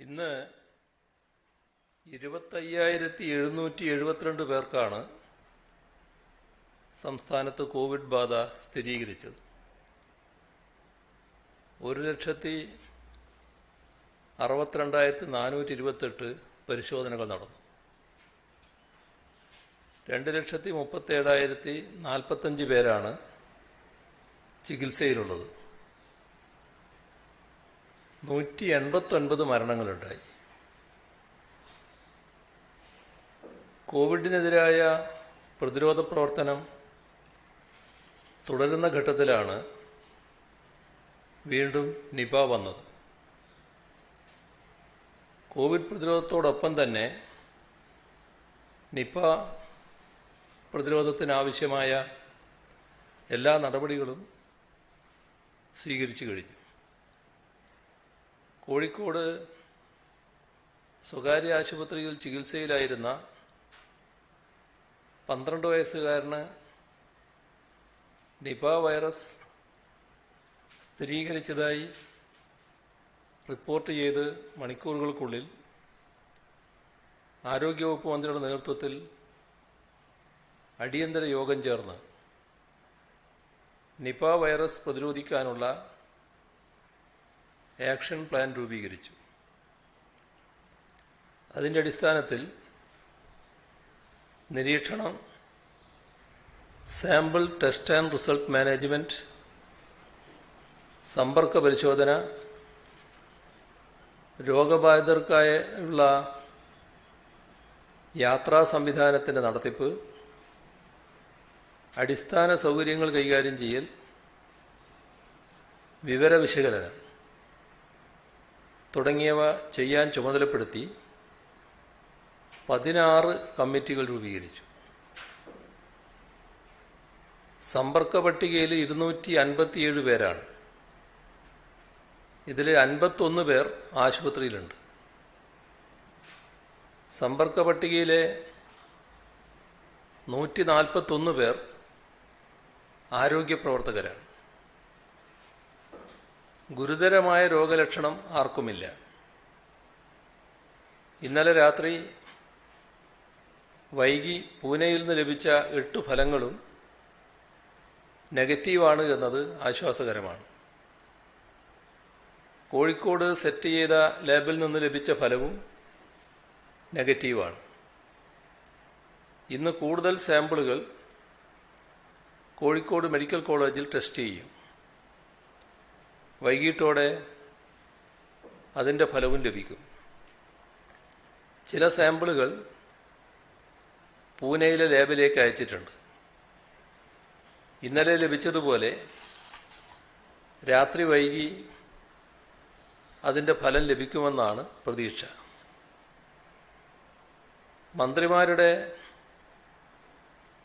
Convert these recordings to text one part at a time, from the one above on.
ഇന്ന് 25,772 പേർക്കാണ് സംസ്ഥാനത്ത് കോവിഡ് ബാധ സ്ഥിരീകരിച്ചത്. 1,62,428 പരിശോധനകൾ നടന്നു. 2,37,045 പേരാണ് ചികിത്സയിലുള്ളത്. 189 മരണങ്ങളുണ്ടായി. കോവിഡിനെതിരായ പ്രതിരോധ പ്രവർത്തനം തുടരുന്ന ഘട്ടത്തിലാണ് വീണ്ടും നിപ വന്നത്. കോവിഡ് പ്രതിരോധത്തോടൊപ്പം തന്നെ നിപ പ്രതിരോധത്തിനാവശ്യമായ എല്ലാ നടപടികളും സ്വീകരിച്ചു കഴിഞ്ഞു. കോഴിക്കോട് സ്വകാര്യ ആശുപത്രിയിൽ ചികിത്സയിലായിരുന്ന 12 വയസ്സുകാരന് നിപ വൈറസ് സ്ഥിരീകരിച്ചതായി റിപ്പോർട്ട് ചെയ്ത് മണിക്കൂറുകൾക്കുള്ളിൽ ആരോഗ്യവകുപ്പ് മന്ത്രിയുടെ നേതൃത്വത്തിൽ അടിയന്തര യോഗം ചേർന്ന് നിപ വൈറസ് പ്രതിരോധിക്കാനുള്ള ആക്ഷൻ പ്ലാൻ രൂപീകരിച്ചു. അതിൻ്റെ അടിസ്ഥാനത്തിൽ നിരീക്ഷണം, sample test and result management, സമ്പർക്ക പരിശോധന, രോഗബാധിതർക്കായുള്ള യാത്രാ സംവിധാനത്തിൻ്റെ നടത്തിപ്പ്, അടിസ്ഥാന സൗകര്യങ്ങൾ കൈകാര്യം ചെയ്യൽ, വിവര വിശകലനം തുടങ്ങിയവ ചെയ്യാൻ ചുമതലപ്പെടുത്തി 16 കമ്മിറ്റികൾ രൂപീകരിച്ചു. സമ്പർക്ക പട്ടികയിൽ 257 പേരാണ്. ഇതിൽ 51 പേർ ആശുപത്രിയിലുണ്ട്. സമ്പർക്ക പട്ടികയിലെ 141 പേർ ആരോഗ്യ പ്രവർത്തകരാണ്. ഗുരുതരമായ രോഗലക്ഷണം ആർക്കുമില്ല. ഇന്നലെ രാത്രി വൈകി പൂനെയിൽ നിന്ന് ലഭിച്ച 8 ഫലങ്ങളും നെഗറ്റീവാണ് എന്നത് ആശ്വാസകരമാണ്. കോഴിക്കോട് സെറ്റ് ചെയ്ത ലാബിൽ നിന്ന് ലഭിച്ച ഫലവും നെഗറ്റീവാണ്. ഇന്ന് കൂടുതൽ സാമ്പിളുകൾ കോഴിക്കോട് മെഡിക്കൽ കോളേജിൽ ടെസ്റ്റ് ചെയ്യും. വൈകിട്ടോടെ അതിൻ്റെ ഫലവും ലഭിക്കും. ചില സാമ്പിളുകൾ പൂനെയിലെ ലാബിലേക്ക് അയച്ചിട്ടുണ്ട്. ഇന്നലെ ലഭിച്ചതുപോലെ രാത്രി വൈകി അതിൻ്റെ ഫലം ലഭിക്കുമെന്നാണ് പ്രതീക്ഷ. മന്ത്രിമാരുടെ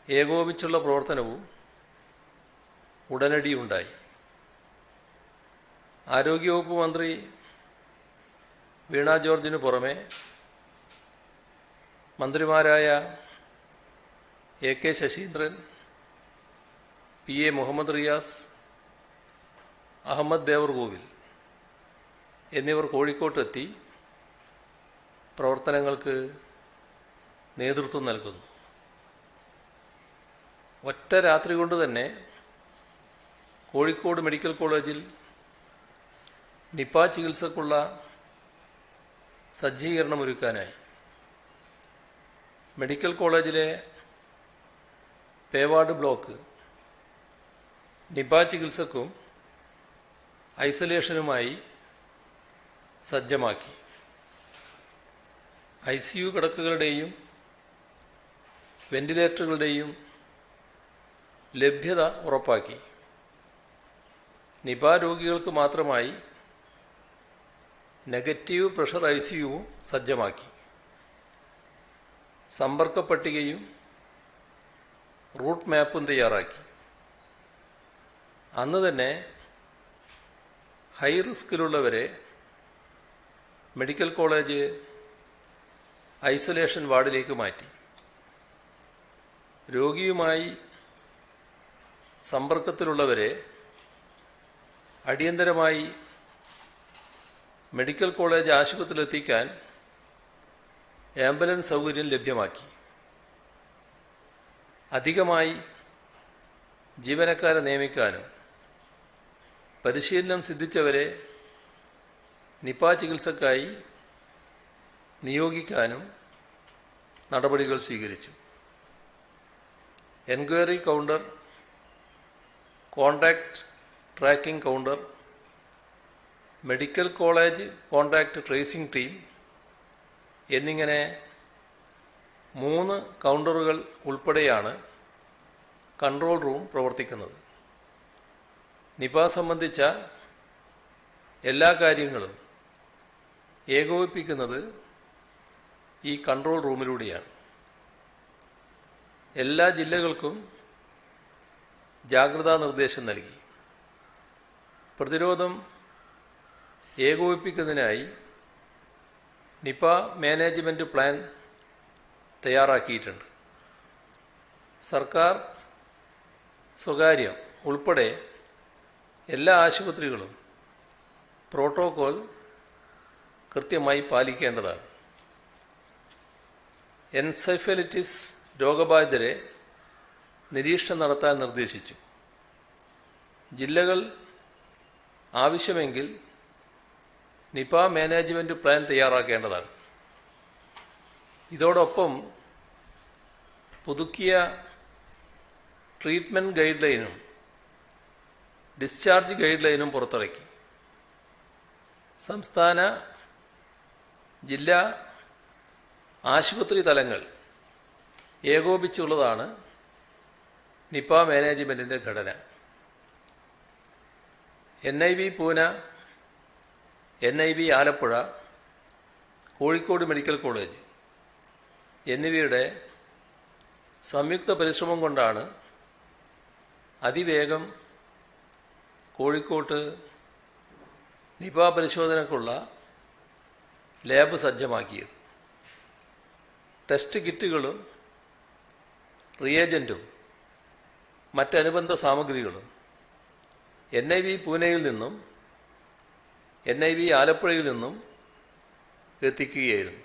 ഏകോപിച്ചുള്ള പ്രവർത്തനവും ഉടനടി ഉണ്ടായി. ആരോഗ്യവകുപ്പ് മന്ത്രി വീണ ജോർജിനു പുറമെ മന്ത്രിമാരായ എ.കെ. ശശീന്ദ്രൻ, പി.എ. മുഹമ്മദ് റിയാസ്, അഹമ്മദ് ദേവർകോവിൽ എന്നിവർ കോഴിക്കോട്ടെത്തി പ്രവർത്തനങ്ങൾക്ക് നേതൃത്വം നൽകുന്നു. ഒറ്റ രാത്രി കൊണ്ട് തന്നെ കോഴിക്കോട് മെഡിക്കൽ കോളേജിൽ നിപ ചികിത്സക്കുള്ള സജ്ജീകരണമൊരുക്കാനായി. മെഡിക്കൽ കോളേജിലെ പേവാർഡ് ബ്ലോക്ക് നിപ ചികിത്സക്കും ഐസൊലേഷനുമായി സജ്ജമാക്കി. ICU കിടക്കകളുടെയും വെന്റിലേറ്ററുകളുടെയും ലഭ്യത ഉറപ്പാക്കി. നിപ രോഗികൾക്ക് മാത്രമായി നെഗറ്റീവ് പ്രഷർ ICUവും സജ്ജമാക്കി. സമ്പർക്ക പട്ടികയും റൂട്ട് മാപ്പും തയ്യാറാക്കി. അന്ന് തന്നെ ഹൈ റിസ്കിലുള്ളവരെ മെഡിക്കൽ കോളേജ് ഐസൊലേഷൻ വാർഡിലേക്ക് മാറ്റി. രോഗിയുമായി സമ്പർക്കത്തിലുള്ളവരെ അടിയന്തരമായി മെഡിക്കൽ കോളേജ് ആശുപത്രിയിലെത്തിക്കാൻ ആംബുലൻസ് സൗകര്യം ലഭ്യമാക്കി. അധികമായി ജീവനക്കാരെ നിയമിക്കാനും പരിശീലനം സിദ്ധിച്ചവരെ നിപ ചികിത്സക്കായി നിയോഗിക്കാനും നടപടികൾ സ്വീകരിച്ചു. Enquiry counter, contact tracking counter, medical college contact tracing team എന്നിങ്ങനെ 3 കൗണ്ടറുകൾ ഉൾപ്പെടെയാണ് കൺട്രോൾ റൂം പ്രവർത്തിക്കുന്നത്. നിപ സംബന്ധിച്ച എല്ലാ കാര്യങ്ങളും ഏകോപിപ്പിക്കുന്നത് ഈ കൺട്രോൾ റൂമിലൂടെയാണ്. എല്ലാ ജില്ലകൾക്കും ജാഗ്രതാ നിർദ്ദേശം നൽകി. പ്രതിരോധം ഏകോപിപ്പിക്കുന്നതിനായി നിപ മാനേജ്മെൻറ്റ് പ്ലാൻ തയ്യാറാക്കിയിട്ടുണ്ട്. സർക്കാർ, സ്വകാര്യം ഉൾപ്പെടെ എല്ലാ ആശുപത്രികളും പ്രോട്ടോകോൾ കൃത്യമായി പാലിക്കേണ്ടതാണ്. എൻസെഫലൈറ്റിസ് രോഗബാധിതരെ നിരീക്ഷണം നടത്താൻ നിർദ്ദേശിച്ചു. ജില്ലകൾ ആവശ്യമെങ്കിൽ നിപ മാനേജ്മെൻറ്റ് പ്ലാൻ തയ്യാറാക്കേണ്ടതാണ്. ഇതോടൊപ്പം പുതുക്കിയ ട്രീറ്റ്മെൻറ്റ് ഗൈഡ് ലൈനും ഡിസ്ചാർജ് ഗൈഡ് ലൈനും പുറത്തിറക്കി. സംസ്ഥാന, ജില്ലാ ആശുപത്രി തലങ്ങൾ ഏകോപിച്ചുള്ളതാണ് നിപ മാനേജ്മെൻറ്റിൻ്റെ ഘടന. NIV Pune, NIV Alappuzha, Kozhikode medical college എന്നിവയുടെ സംയുക്ത പരിശ്രമം കൊണ്ടാണ് അതിവേഗം കോഴിക്കോട്ട് നിപ പരിശോധനയ്ക്കുള്ള ലാബ് സജ്ജമാക്കിയത്. ടെസ്റ്റ് കിറ്റുകളും റിയേജൻറ്റും മറ്റനുബന്ധ സാമഗ്രികളും NIV പൂനെയിൽ നിന്നും NIV ആലപ്പുഴയിൽ നിന്നും എത്തിക്കുകയായിരുന്നു.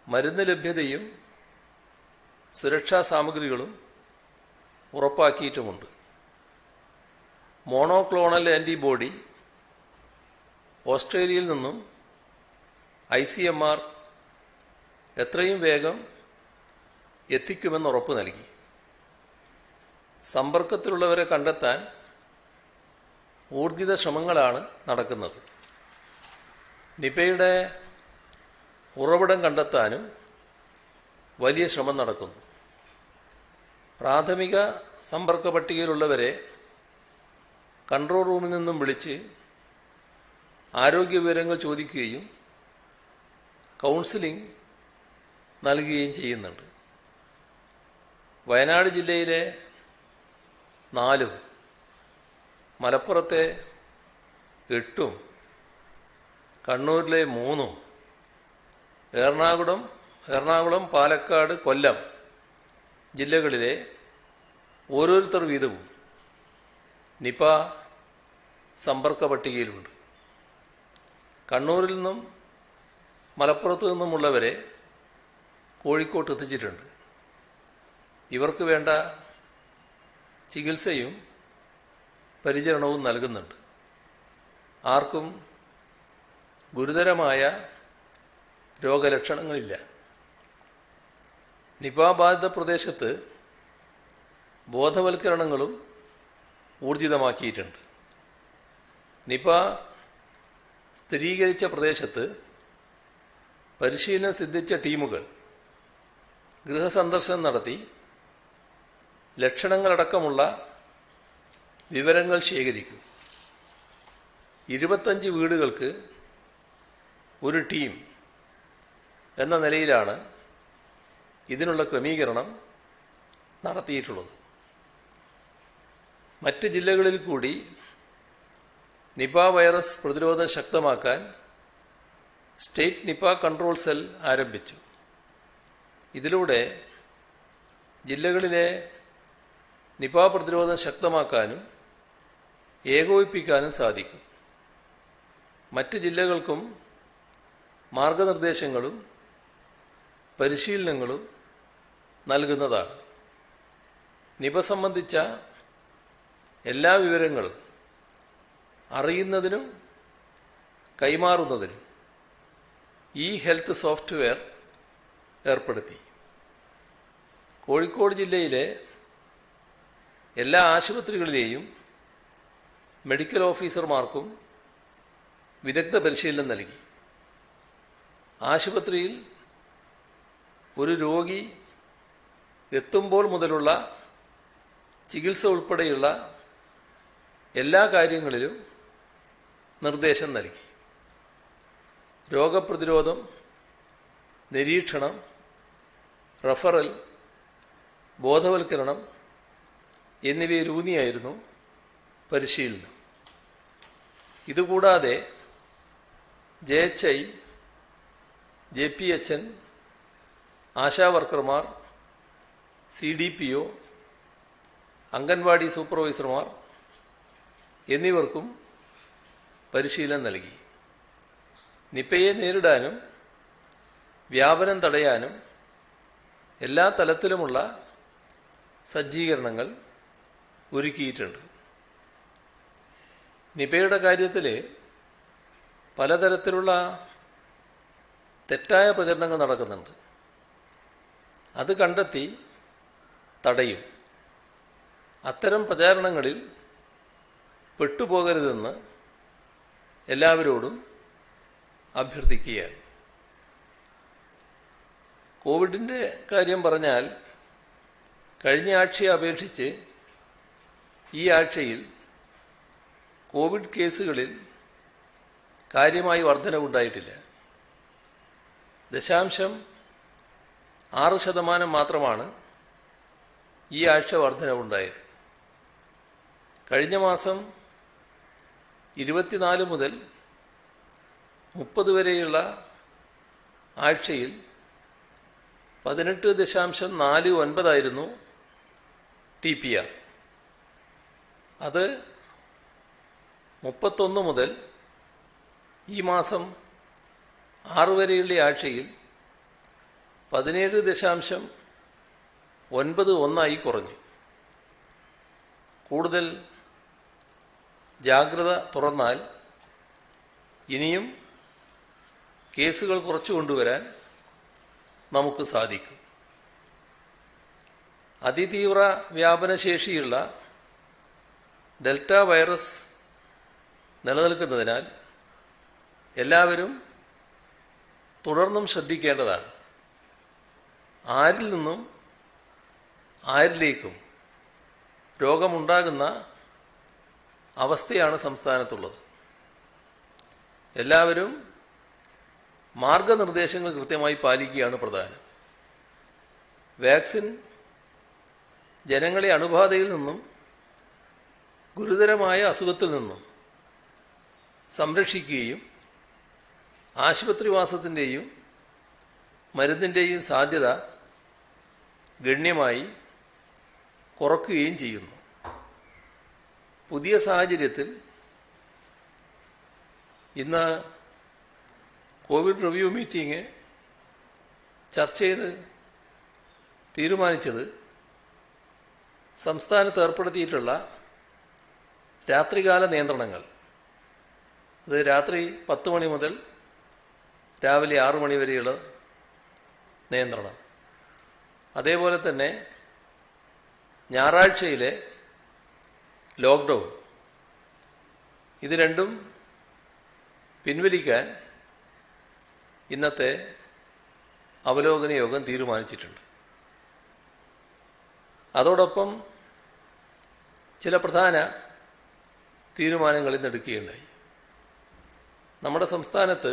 മരുന്ന് ലഭ്യതയും സുരക്ഷാ സാമഗ്രികളും ഉറപ്പാക്കിയിട്ടുമുണ്ട്. മോണോക്ലോണൽ ആൻറ്റിബോഡി ഓസ്ട്രേലിയയിൽ നിന്നും ICMR എത്രയും വേഗം എത്തിക്കുമെന്ന് ഉറപ്പ് നൽകി. സമ്പർക്കത്തിലുള്ളവരെ കണ്ടെത്താൻ ഊർജിത ശ്രമങ്ങളാണ് നടക്കുന്നത്. നിപയുടെ ഉറവിടം കണ്ടെത്താനും വലിയ ശ്രമം നടക്കുന്നു. പ്രാഥമിക സമ്പർക്ക പട്ടികയിലുള്ളവരെ കൺട്രോൾ റൂമിൽ നിന്നും വിളിച്ച് ആരോഗ്യ വിവരങ്ങൾ ചോദിക്കുകയും കൗൺസിലിംഗ് നൽകുകയും ചെയ്യുന്നുണ്ട്. വയനാട് ജില്ലയിലെ 4, മലപ്പുറത്തെ 8, കണ്ണൂരിലെ 3, എറണാകുളം, പാലക്കാട്, കൊല്ലം ജില്ലകളിലെ ഓരോരുത്തർ വീതവും നിപ സമ്പർക്ക പട്ടികയിലുണ്ട്. കണ്ണൂരിൽ നിന്നും മലപ്പുറത്തു നിന്നുമുള്ളവരെ കോഴിക്കോട്ട് എത്തിച്ചിട്ടുണ്ട്. ഇവർക്ക് വേണ്ട ചികിത്സയും പരിചരണവും നൽകുന്നുണ്ട്. ആർക്കും ഗുരുതരമായ രോഗലക്ഷണങ്ങളില്ല. നിപ ബാധിത പ്രദേശത്ത് ബോധവൽക്കരണങ്ങളും ഊർജിതമാക്കിയിട്ടുണ്ട്. നിപ സ്ഥിരീകരിച്ച പ്രദേശത്ത് പരിശീലനം സിദ്ധിച്ച ടീമുകൾ ഗൃഹസന്ദർശനം നടത്തി ലക്ഷണങ്ങളടക്കമുള്ള വിവരങ്ങൾ ശേഖരിക്കും. 25 വീടുകൾക്ക് ഒരു ടീം എന്ന നിലയിലാണ് ഇതിനുള്ള ക്രമീകരണം നടത്തിയിട്ടുള്ളത്. മറ്റ് ജില്ലകളിൽ കൂടി നിപ വൈറസ് പ്രതിരോധം ശക്തമാക്കാൻ സ്റ്റേറ്റ് നിപ കൺട്രോൾ സെൽ ആരംഭിച്ചു. ഇതിലൂടെ ജില്ലകളിലെ നിപ പ്രതിരോധം ശക്തമാക്കാനും ഏകോപിപ്പിക്കാനും സാധിക്കും. മറ്റ് ജില്ലകൾക്കും മാർഗനിർദ്ദേശങ്ങളും പരിശീലനങ്ങളും നൽകുന്നതാണ്. നിപ സംബന്ധിച്ച എല്ലാ വിവരങ്ങളും അറിയുന്നതിനും കൈമാറുന്നതിനും ഈ ഹെൽത്ത് സോഫ്റ്റ്വെയർ ഏർപ്പെടുത്തി. കോഴിക്കോട് ജില്ലയിലെ എല്ലാ ആശുപത്രികളിലെയും മെഡിക്കൽ ഓഫീസർമാർക്കും വിദഗ്ധ പരിശീലനം നൽകി. ആശുപത്രിയിൽ ഒരു രോഗി എത്തുമ്പോൾ മുതലുള്ള ചികിത്സ ഉൾപ്പെടെയുള്ള എല്ലാ കാര്യങ്ങളിലും നിർദ്ദേശം നൽകി. രോഗപ്രതിരോധം, നിരീക്ഷണം, റഫറൽ, ബോധവൽക്കരണം എന്നിവയിലൂന്നിയായിരുന്നു പരിശീലനം. ഇതുകൂടാതെ JHI, JPHN, ആശാവർക്കർമാർ, CDPO, അംഗൻവാടി സൂപ്പർവൈസർമാർ എന്നിവർക്കും പരിശീലനം നൽകി. നിപയെ നേരിടാനും വ്യാപനം തടയാനും എല്ലാ തലത്തിലുമുള്ള സജ്ജീകരണങ്ങൾ ഒരുക്കിയിട്ടുണ്ട്. നിപയുടെ കാര്യത്തിൽ പലതരത്തിലുള്ള തെറ്റായ പ്രചരണങ്ങൾ നടക്കുന്നുണ്ട്. അത് കണ്ടെത്തി തടയും. അത്തരം പ്രചാരണങ്ങളിൽ പെട്ടുപോകരുതെന്ന് എല്ലാവരോടും അഭ്യർത്ഥിക്കുകയാണ്. കോവിഡിൻ്റെ കാര്യം പറഞ്ഞാൽ കഴിഞ്ഞ ആഴ്ചയെ അപേക്ഷിച്ച് ഈ ആഴ്ചയിൽ കോവിഡ് കേസുകളിൽ കാര്യമായി വർധനവുണ്ടായിട്ടില്ല. 0.6% മാത്രമാണ് ഈ ആഴ്ച വർധനവുണ്ടായത്. കഴിഞ്ഞ മാസം 24 മുതൽ 30 വരെയുള്ള ആഴ്ചയിൽ 18.49 TPR. അത് 31 മുതൽ ഈ മാസം 6 വരെയുള്ള ആഴ്ചയിൽ 17.91 കുറഞ്ഞു. കൂടുതൽ ജാഗ്രത തുറന്നാൽ ഇനിയും കേസുകൾ കുറച്ചു കൊണ്ടുവരാൻ നമുക്ക് സാധിക്കും. അതിതീവ്ര വ്യാപനശേഷിയുള്ള ഡെൽറ്റ വൈറസ് നിലനിൽക്കുന്നതിനാൽ എല്ലാവരും തുടർന്നും ശ്രദ്ധിക്കേണ്ടതാണ്. ആരിൽ നിന്നും ആരിലേക്കും രോഗമുണ്ടാകുന്ന അവസ്ഥയാണ് സംസ്ഥാനത്തുള്ളത്. എല്ലാവരും മാർഗനിർദ്ദേശങ്ങൾ കൃത്യമായി പാലിക്കുകയാണ് പ്രധാനം. വാക്സിൻ ജനങ്ങളെ അണുബാധയിൽ നിന്നും ഗുരുതരമായ അസുഖത്തിൽ നിന്നും സംരക്ഷിക്കുകയും ആശുപത്രിവാസത്തിൻ്റെയും മരുന്നിൻ്റെയും സാധ്യത ഗണ്യമായി കുറയ്ക്കുകയും ചെയ്യുന്നു. പുതിയ സാഹചര്യത്തിൽ ഇന്ന് കോവിഡ് റിവ്യൂ മീറ്റിംഗ് ചർച്ച ചെയ്ത് തീരുമാനിച്ചത് സംസ്ഥാനത്ത് ഏർപ്പെടുത്തിയിട്ടുള്ള രാത്രികാല നിയന്ത്രണങ്ങൾ, അത് രാത്രി 10 മണി മുതൽ രാവിലെ 6 മണി വരെയുള്ള നിയന്ത്രണം, അതേപോലെ തന്നെ ഞായറാഴ്ചയിലെ ലോക്ക്ഡൗൺ, ഇത് രണ്ടും പിൻവലിക്കാൻ ഇന്നത്തെ അവലോകന യോഗം തീരുമാനിച്ചിട്ടുണ്ട്. അതോടൊപ്പം ചില പ്രധാന തീരുമാനങ്ങൾ ഇന്ന് എടുക്കുകയുണ്ടായി. നമ്മുടെ സംസ്ഥാനത്ത്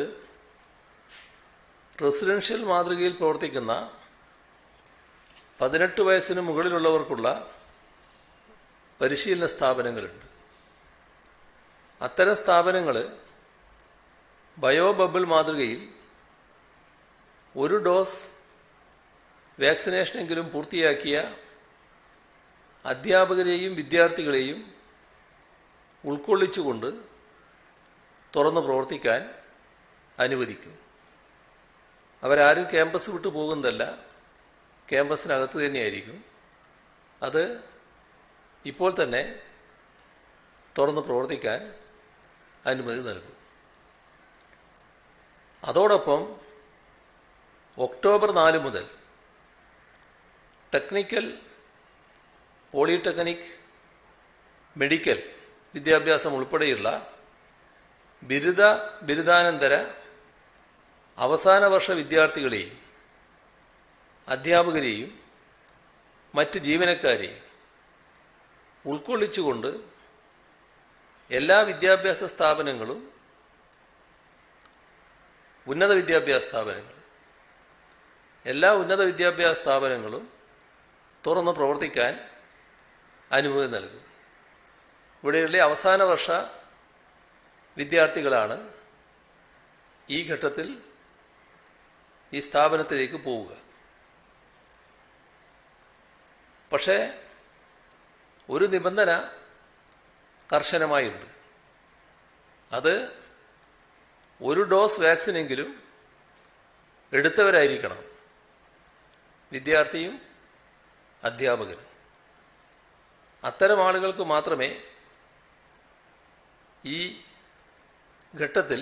റെസിഡൻഷ്യൽ മാതൃകയിൽ പ്രവർത്തിക്കുന്ന 18 വയസ്സിന് മുകളിലുള്ളവർക്കുള്ള പരിശീലന സ്ഥാപനങ്ങളുണ്ട്. അത്തരം സ്ഥാപനങ്ങൾ ബയോ ബബിൾ മാതൃകയിൽ 1 ഡോസ് വാക്സിനേഷനെങ്കിലും പൂർത്തിയാക്കിയ അധ്യാപകരെയും വിദ്യാർത്ഥികളെയും ഉൾക്കൊള്ളിച്ചുകൊണ്ട് തുറന്ന് പ്രവർത്തിക്കാൻ അനുവദിക്കും. അവരാരും ക്യാമ്പസ് വിട്ടു പോകുന്നതല്ല, ക്യാമ്പസിനകത്ത് തന്നെയായിരിക്കും. അത് ഇപ്പോൾ തന്നെ തുറന്ന് പ്രവർത്തിക്കാൻ അനുമതി നൽകും. അതോടൊപ്പം ഒക്ടോബർ 4 മുതൽ ടെക്നിക്കൽ, പോളിടെക്നിക്, മെഡിക്കൽ വിദ്യാഭ്യാസം ഉൾപ്പെടെയുള്ള ബിരുദാനന്തര അവസാന വർഷ വിദ്യാർത്ഥികളെയും അധ്യാപകരെയും മറ്റ് ജീവനക്കാരെയും ഉൾക്കൊള്ളിച്ചുകൊണ്ട് എല്ലാ വിദ്യാഭ്യാസ സ്ഥാപനങ്ങളും, ഉന്നത വിദ്യാഭ്യാസ സ്ഥാപനങ്ങളും തുറന്ന് പ്രവർത്തിക്കാൻ അനുമതി നൽകും. ഇവിടെയുള്ള അവസാന വർഷ വിദ്യാർത്ഥികളാണ് ഈ ഘട്ടത്തിൽ ഈ സ്ഥാപനത്തിലേക്ക് പോവുക. പക്ഷേ ഒരു നിബന്ധന കർശനമായുണ്ട്. അത് ഒരു ഡോസ് വാക്സിനെങ്കിലും എടുത്തവരായിരിക്കണം വിദ്യാർത്ഥിയും അധ്യാപകരും. അത്തരം ആളുകൾക്ക് മാത്രമേ ഈ ഘട്ടത്തിൽ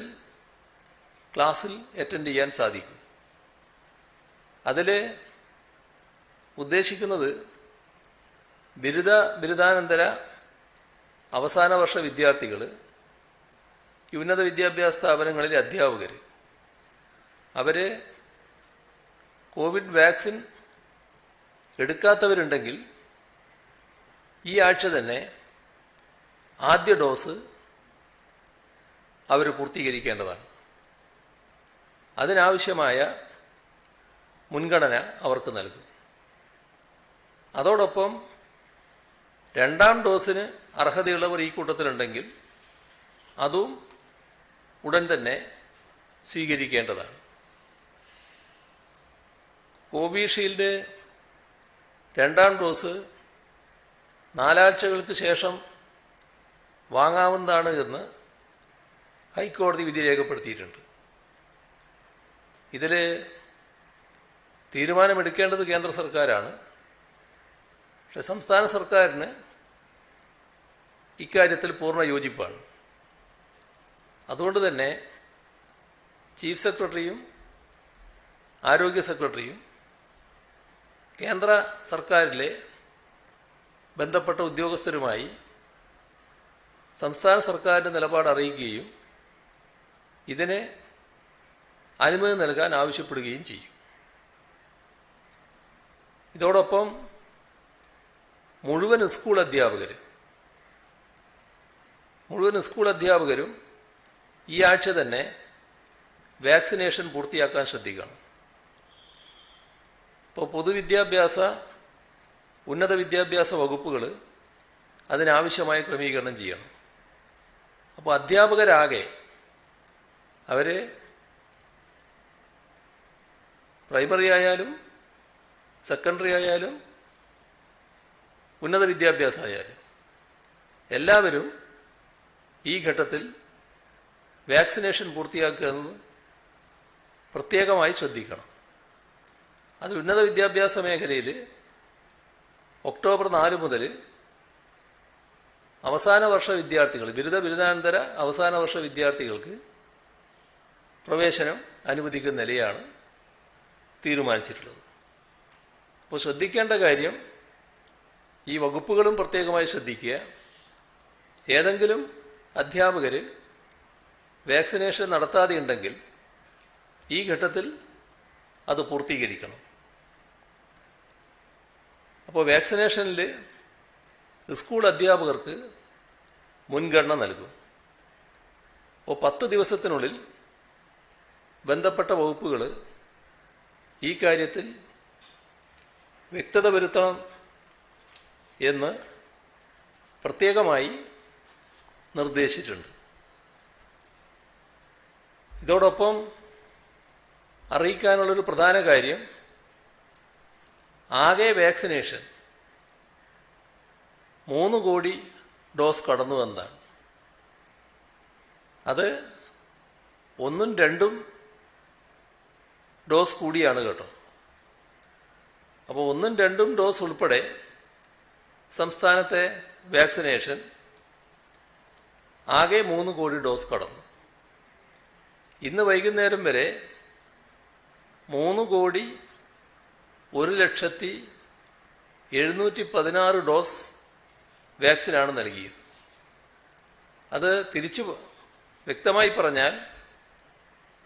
ക്ലാസ്സിൽ അറ്റൻഡ് ചെയ്യാൻ സാധിക്കൂ. അതിൽ ഉദ്ദേശിക്കുന്നത് ബിരുദാനന്തര അവസാന വർഷ വിദ്യാർത്ഥികൾ, ഉന്നത വിദ്യാഭ്യാസ സ്ഥാപനങ്ങളിലെ അധ്യാപകർ, അവർ കോവിഡ് വാക്സിൻ എടുക്കാത്തവരുണ്ടെങ്കിൽ ഈ ആഴ്ച തന്നെ ആദ്യ ഡോസ് അവർ പൂർത്തീകരിക്കേണ്ടതാണ്. അതിനാവശ്യമായ മുൻഗണന അവർക്ക് നൽകും. അതോടൊപ്പം രണ്ടാം ഡോസിന് അർഹതയുള്ളവർ ഈ കൂട്ടത്തിലുണ്ടെങ്കിൽ അതും ഉടൻ തന്നെ സ്വീകരിക്കേണ്ടതാണ്. കോവിഷീൽഡ് രണ്ടാം ഡോസ് 4 ആഴ്ചകൾക്ക് ശേഷം വാങ്ങാവുന്നതാണ് എന്ന് ഹൈക്കോടതി വിധി രേഖപ്പെടുത്തിയിട്ടുണ്ട്. ഇതിൽ തീരുമാനമെടുക്കേണ്ടത് കേന്ദ്ര സർക്കാരാണ്. പക്ഷെ സംസ്ഥാന സർക്കാരിന് ഇക്കാര്യത്തിൽ പൂർണ്ണ യോജിപ്പാണ്. അതുകൊണ്ട് തന്നെ ചീഫ് സെക്രട്ടറിയും ആരോഗ്യ സെക്രട്ടറിയും കേന്ദ്ര സർക്കാരിലെ ബന്ധപ്പെട്ട ഉദ്യോഗസ്ഥരുമായി സംസ്ഥാന സർക്കാരിൻ്റെ നിലപാട് അറിയിക്കുകയും ഇതിന് അനുമതി നൽകാൻ ആവശ്യപ്പെടുകയും ചെയ്യും. ഇതോടൊപ്പം മുഴുവൻ സ്കൂൾ അധ്യാപകരും ഈ ആഴ്ച തന്നെ വാക്സിനേഷൻ പൂർത്തിയാക്കാൻ ശ്രദ്ധിക്കണം. ഇപ്പോൾ പൊതുവിദ്യാഭ്യാസ, ഉന്നത വിദ്യാഭ്യാസ വകുപ്പുകൾ അതിനാവശ്യമായ ക്രമീകരണം ചെയ്യണം. അപ്പോൾ അധ്യാപകരാകെ അവർ പ്രൈമറി ആയാലും സെക്കൻഡറി ആയാലും ഉന്നത വിദ്യാഭ്യാസമായാലും എല്ലാവരും ഈ ഘട്ടത്തിൽ വാക്സിനേഷൻ പൂർത്തിയാക്കുക എന്നത് പ്രത്യേകമായി ശ്രദ്ധിക്കണം. അത് ഉന്നത വിദ്യാഭ്യാസ മേഖലയിൽ ഒക്ടോബർ 4 മുതൽ അവസാന വർഷ വിദ്യാർത്ഥികൾ, ബിരുദാനന്തര അവസാന വർഷ വിദ്യാർത്ഥികൾക്ക് പ്രവേശനം അനുവദിക്കുന്ന നിലയാണ് തീരുമാനിച്ചിട്ടുള്ളത്. അപ്പോൾ ശ്രദ്ധിക്കേണ്ട കാര്യം, ഈ വകുപ്പുകളും പ്രത്യേകമായി ശ്രദ്ധിക്കുക. ഏതെങ്കിലും അധ്യാപകർ വാക്സിനേഷൻ നടത്താതെയുണ്ടെങ്കിൽ ഈ ഘട്ടത്തിൽ അത് പൂർത്തീകരിക്കണം. അപ്പോൾ വാക്സിനേഷനിൽ സ്കൂൾ അധ്യാപകർക്ക് മുൻഗണന നൽകും. അപ്പോൾ 10 ദിവസത്തിനുള്ളിൽ ബന്ധപ്പെട്ട വകുപ്പുകൾ ഈ കാര്യത്തിൽ വ്യക്തത വരുത്തണം എന്ന് പ്രത്യേകമായി നിർദ്ദേശിച്ചിട്ടുണ്ട്. ഇതോടൊപ്പം അറിയിക്കാനുള്ളൊരു പ്രധാന കാര്യം, ആകെ വാക്സിനേഷൻ 3 കോടി ഡോസ് കടന്നു എന്നതാണ്. അത് ഒന്നും രണ്ടും ഡോസ് കൂടിയാണ് കേട്ടോ. അപ്പോൾ ഒന്നും രണ്ടും ഡോസ് ഉൾപ്പെടെ സംസ്ഥാനത്തെ വാക്സിനേഷൻ ആകെ 3 കോടി ഡോസ് കടന്നു. ഇന്ന് വൈകുന്നേരം വരെ 3,01,716 ഡോസ് വാക്സിനാണ് നൽകിയത്. അത് തിരിച്ചു വ്യക്തമായി പറഞ്ഞാൽ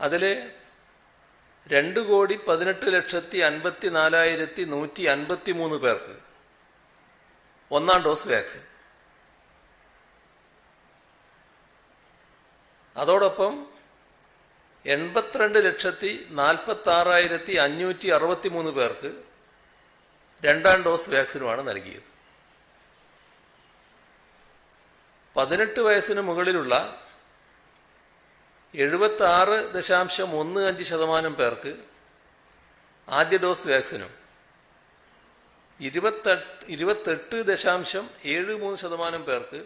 അതിൽ 2,18,54,153 പേർക്ക് ഒന്നാം ഡോസ് വാക്സിൻ, അതോടൊപ്പം 82,46,563 പേർക്ക് രണ്ടാം ഡോസ് വാക്സിനുമാണ് നൽകിയത്. 18 വയസ്സിന് മുകളിലുള്ള 76.15% പേർക്ക് ആദ്യ ഡോസ് വാക്സിനും 28.73% പേർക്ക്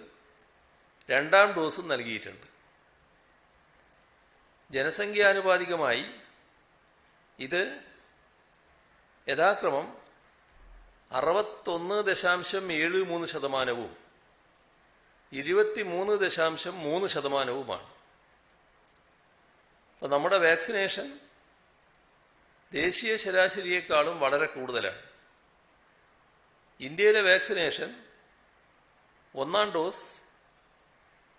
രണ്ടാം ഡോസും നൽകിയിട്ടുണ്ട്. ജനസംഖ്യാനുപാതികമായി ഇത് യഥാക്രമം 61.73%, 23.3%. അപ്പോൾ നമ്മുടെ വാക്സിനേഷൻ ദേശീയ ശരാശരിയേക്കാളും വളരെ കൂടുതലാണ്. ഇന്ത്യയിലെ വാക്സിനേഷൻ ഒന്നാം ഡോസ്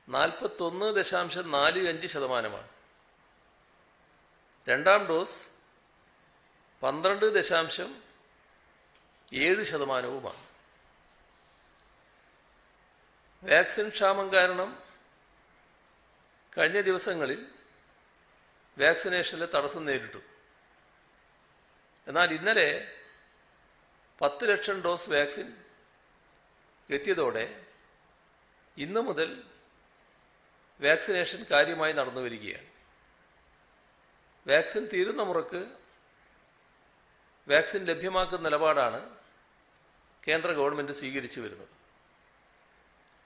41.45%, രണ്ടാം ഡോസ് 12.7%. വാക്സിൻ ക്ഷാമം കാരണം കഴിഞ്ഞ ദിവസങ്ങളിൽ വാക്സിനേഷനിൽ തടസ്സം നേരിട്ടു. എന്നാൽ ഇന്നലെ 10 ലക്ഷം ഡോസ് വാക്സിൻ എത്തിയതോടെ ഇന്നു മുതൽ വാക്സിനേഷൻ കാര്യമായി നടന്നു വരികയാണ്. വാക്സിൻ തീരുന്ന മുറക്ക് വാക്സിൻ ലഭ്യമാക്കുന്ന നിലപാടാണ് കേന്ദ്ര ഗവൺമെൻറ് സ്വീകരിച്ചു വരുന്നത്.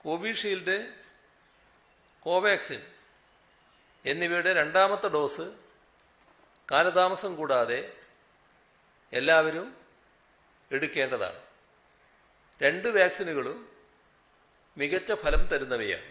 കോവിഷീൽഡ്, കോവാക്സിൻ എന്നിവയുടെ രണ്ടാമത്തെ ഡോസ് കാലതാമസം കൂടാതെ എല്ലാവരും എടുക്കേണ്ടതാണ്. 2 വാക്സിനുകളും മികച്ച ഫലം തരുന്നവയാണ്.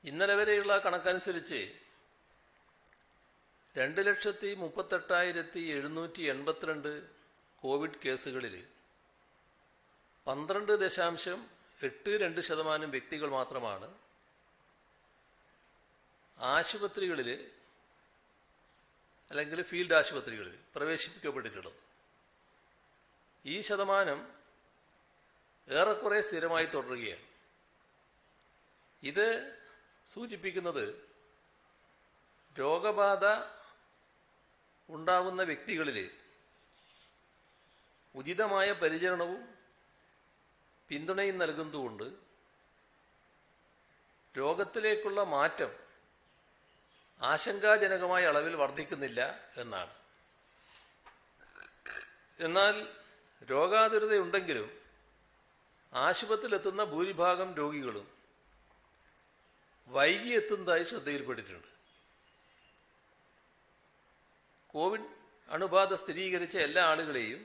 ഇന്നലെ വരെയുള്ള കണക്കനുസരിച്ച് 2,38,782 കോവിഡ് കേസുകളിൽ 12.82% വ്യക്തികൾ മാത്രമാണ് ആശുപത്രികളിൽ അല്ലെങ്കിൽ ഫീൽഡ് ആശുപത്രികളിൽ പ്രവേശിപ്പിക്കപ്പെട്ടിട്ടുള്ളത്. ഈ ശതമാനം ഏറെക്കുറെ സ്ഥിരമായി തുടരുകയാണ്. ഇത് സൂചിപ്പിക്കുന്നത് രോഗബാധ ഉണ്ടാകുന്ന വ്യക്തികളിൽ ഉചിതമായ പരിചരണവും പിന്തുണയും നൽകുന്നതുകൊണ്ട് രോഗത്തിലേക്കുള്ള മാറ്റം ആശങ്കാജനകമായ അളവിൽ വർദ്ധിക്കുന്നില്ല എന്നാണ്. എന്നാൽ രോഗാതുരതയുണ്ടെങ്കിലും ആശുപത്രിയിലെത്തുന്ന ഭൂരിഭാഗം രോഗികളും വൈകി എത്തുന്നതായി ശ്രദ്ധയിൽപ്പെട്ടിട്ടുണ്ട്. കോവിഡ് അണുബാധ സ്ഥിരീകരിച്ച എല്ലാ ആളുകളെയും,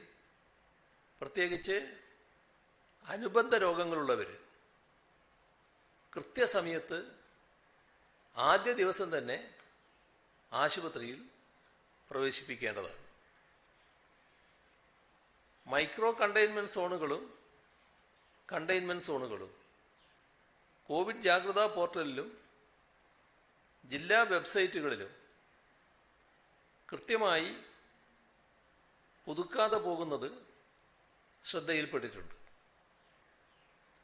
പ്രത്യേകിച്ച് അനുബന്ധ രോഗങ്ങളുള്ളവർ, കൃത്യസമയത്ത് ആദ്യ ദിവസം തന്നെ ആശുപത്രിയിൽ പ്രവേശിപ്പിക്കേണ്ടതാണ്. മൈക്രോ കണ്ടെയ്ൻമെൻറ് സോണുകളും കോവിഡ് ജാഗ്രതാ പോർട്ടലിലും ജില്ലാ വെബ്സൈറ്റുകളിലും കൃത്യമായി പുതുക്കാതെ പോകുന്നത് ശ്രദ്ധയിൽപ്പെട്ടിട്ടുണ്ട്.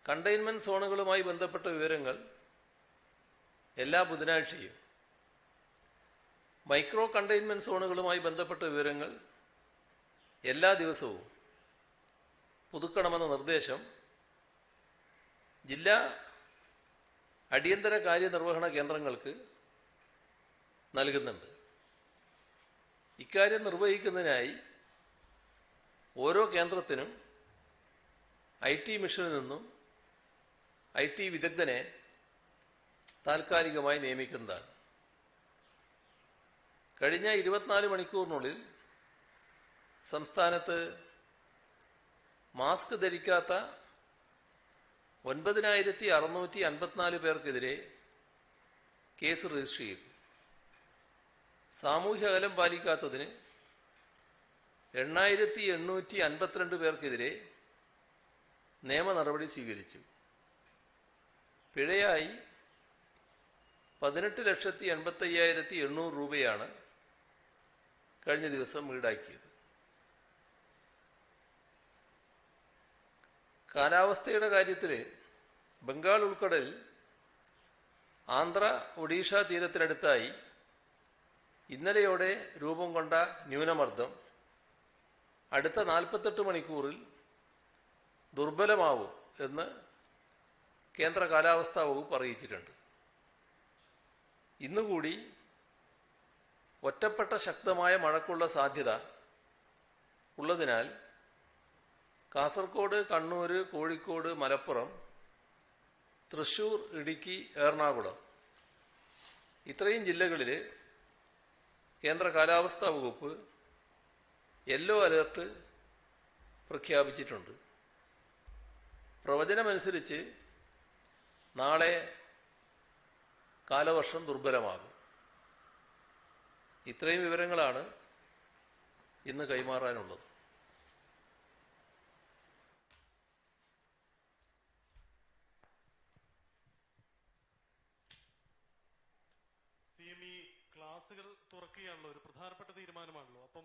കണ്ടെയ്ൻമെൻറ് സോണുകളുമായി ബന്ധപ്പെട്ട വിവരങ്ങൾ എല്ലാ ബുധനാഴ്ചയും, മൈക്രോ കണ്ടെയ്ൻമെൻറ് സോണുകളുമായി ബന്ധപ്പെട്ട വിവരങ്ങൾ എല്ലാ ദിവസവും പുതുക്കണമെന്ന നിർദ്ദേശം ജില്ലാ അടിയന്തര കാര്യനിർവഹണ കേന്ദ്രങ്ങൾക്ക് നൽകുന്നുണ്ട്. ഇക്കാര്യം നിർവഹിക്കുന്നതിനായി ഓരോ കേന്ദ്രത്തിനും IT മിഷനിൽ നിന്നും IT വിദഗ്ധനെ താൽക്കാലികമായി നിയമിക്കുന്നതാണ്. കഴിഞ്ഞ 24 മണിക്കൂറിനുള്ളിൽ സംസ്ഥാനത്ത് മാസ്ക് ധരിക്കാത്ത 9654 പേർക്കെതിരെ കേസ് രജിസ്റ്റർ ചെയ്തു. സാമൂഹ്യ അകലം പാലിക്കാത്തതിന് 8852 പേർക്കെതിരെ നിയമ നടപടി സ്വീകരിച്ചു. പിഴയായി 18,85,800 രൂപയാണ് കഴിഞ്ഞ ദിവസം ഈടാക്കിയത്. കാലാവസ്ഥയുടെ കാര്യത്തിൽ ബംഗാൾ ഉൾക്കടലിൽ ആന്ധ്ര ഒഡീഷ തീരത്തിനടുത്തായി ഇന്നലെയോടെ രൂപം കൊണ്ട ന്യൂനമർദ്ദം അടുത്ത 48 മണിക്കൂറിൽ ദുർബലമാവും എന്ന് കേന്ദ്ര കാലാവസ്ഥാ വകുപ്പ് അറിയിച്ചിട്ടുണ്ട്. ഇന്നുകൂടി ഒറ്റപ്പെട്ട ശക്തമായ മഴയ്ക്കുള്ള സാധ്യത ഉള്ളതിനാൽ കാസർഗോഡ്, കണ്ണൂർ, കോഴിക്കോട്, മലപ്പുറം, തൃശ്ശൂർ, ഇടുക്കി, എറണാകുളം ഇത്രയും ജില്ലകളിൽ കേന്ദ്ര കാലാവസ്ഥാ വകുപ്പ് യെല്ലോ അലേർട്ട് പ്രഖ്യാപിച്ചിട്ടുണ്ട്. പ്രവചനമനുസരിച്ച് നാളെ കാലവർഷം ദുർബലമാകും. ഇത്രയും വിവരങ്ങളാണ് ഇന്ന് കൈമാറാനുള്ളത്. ക്ലാസുകൾ തുറക്കുകയാണല്ലോ, ഒരു പ്രധാനപ്പെട്ട തീരുമാനമാണല്ലോ. അപ്പം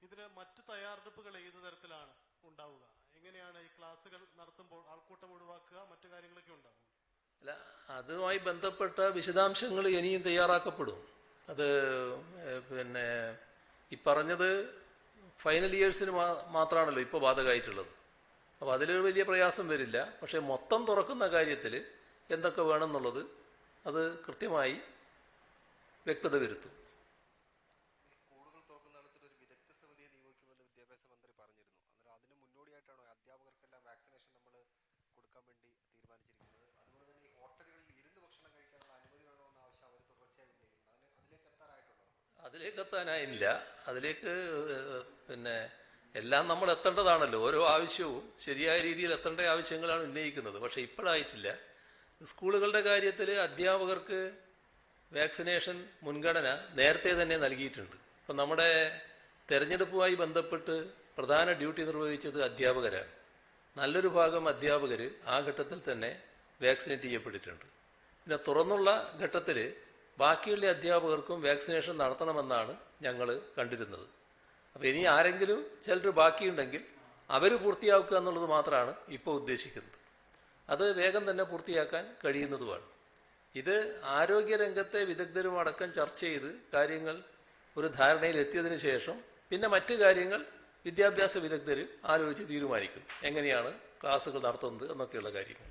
ഇതിന് മറ്റ് തയ്യാറെടുപ്പുകൾ ഏത് തരത്തിലാണ് ഉണ്ടാവുക? എങ്ങനെയാണ് ഈ ക്ലാസുകൾ നടത്തുമ്പോൾ ആൾക്കൂട്ടം ഒഴിവാക്കുക, മറ്റു കാര്യങ്ങളൊക്കെ ഉണ്ടാവും? അല്ല, അതുമായി ബന്ധപ്പെട്ട വിശദാംശങ്ങൾ ഇനിയും തയ്യാറാക്കപ്പെടും. അത് പിന്നെ ഈ പറഞ്ഞത് ഫൈനൽ ഇയേഴ്സിന് മാത്രമാണല്ലോ ഇപ്പോൾ ബാധകമായിട്ടുള്ളത്. അപ്പോൾ അതിലൊരു വലിയ പ്രയാസം വരില്ല. പക്ഷേ മൊത്തം തുറക്കുന്ന കാര്യത്തിൽ എന്തൊക്കെ വേണമെന്നുള്ളത് അത് കൃത്യമായി വ്യക്തത വരുത്തും. സ്കൂളുകൾ തുറക്കുന്നിടത്തിൽ ഒരു വിദഗ്ധ സമിതിയെ നിയോഗിക്കുമെന്ന് വിദ്യാഭ്യാസ മന്ത്രി പറഞ്ഞിരുന്നു. അന്നേരം അതിന് മുന്നോടിയായിട്ടാണോ അധ്യാപകർക്കെല്ലാം വാക്സിനേഷൻ നമ്മൾ കൊടുക്കാൻ വേണ്ടി തീരുമാനിച്ചിരിക്കുന്നത്? അതുപോലെ തന്നെ ഈ ഹോട്ടലുകളിൽ ഇരുന്ന് ഭക്ഷണം കഴിക്കാനുള്ള അനുമതി വേണമെന്ന ആവശ്യം അവർ തുടർച്ചയായി ഉന്നയിക്കുന്നു. അതിലേക്ക് എത്താനായിട്ടുണ്ടോ? അതിലേക്ക് എത്താനായില്ല. അതിലേക്ക് പിന്നെ എല്ലാം നമ്മൾ എത്തേണ്ടതാണല്ലോ. ഓരോ ആവശ്യവും ശരിയായ രീതിയിൽ എത്തേണ്ട ആവശ്യങ്ങളാണ് ഉന്നയിക്കുന്നത്. പക്ഷേ ഇപ്പോഴായിട്ടില്ല. സ്കൂളുകളുടെ കാര്യത്തിൽ അധ്യാപകർക്ക് വാക്സിനേഷൻ മുൻഗണന നേരത്തെ തന്നെ നൽകിയിട്ടുണ്ട്. ഇപ്പം നമ്മുടെ തെരഞ്ഞെടുപ്പുമായി ബന്ധപ്പെട്ട് പ്രധാന ഡ്യൂട്ടി നിർവഹിച്ചത് അധ്യാപകരാണ്. നല്ലൊരു ഭാഗം അധ്യാപകർ ആ ഘട്ടത്തിൽ തന്നെ വാക്സിനേറ്റ് ചെയ്യപ്പെട്ടിട്ടുണ്ട്. പിന്നെ തുറന്നുള്ള ഘട്ടത്തിൽ ബാക്കിയുള്ള അധ്യാപകർക്കും വാക്സിനേഷൻ നടത്തണമെന്നാണ് ഞങ്ങൾ കണ്ടിരുന്നത്. അപ്പോൾ ഇനി ആരെങ്കിലും ചിലർ ബാക്കിയുണ്ടെങ്കിൽ അവർ പൂർത്തിയാക്കുക എന്നുള്ളത് മാത്രമാണ് ഇപ്പോൾ ഉദ്ദേശിക്കുന്നത്. അത് വേഗം തന്നെ പൂർത്തിയാക്കാൻ കഴിയുന്നതുമാണ്. ഇത് ആരോഗ്യരംഗത്തെ വിദഗ്ധരും അടക്കം ചർച്ച ചെയ്ത് കാര്യങ്ങൾ ഒരു ധാരണയിൽ എത്തിയതിനു ശേഷം പിന്നെ മറ്റു കാര്യങ്ങൾ വിദ്യാഭ്യാസ വിദഗ്ധർ ആലോചിച്ച് തീരുമാനിക്കും, എങ്ങനെയാണ് ക്ലാസ്സുകൾ നടത്തുന്നത് എന്നൊക്കെയുള്ള കാര്യങ്ങൾ.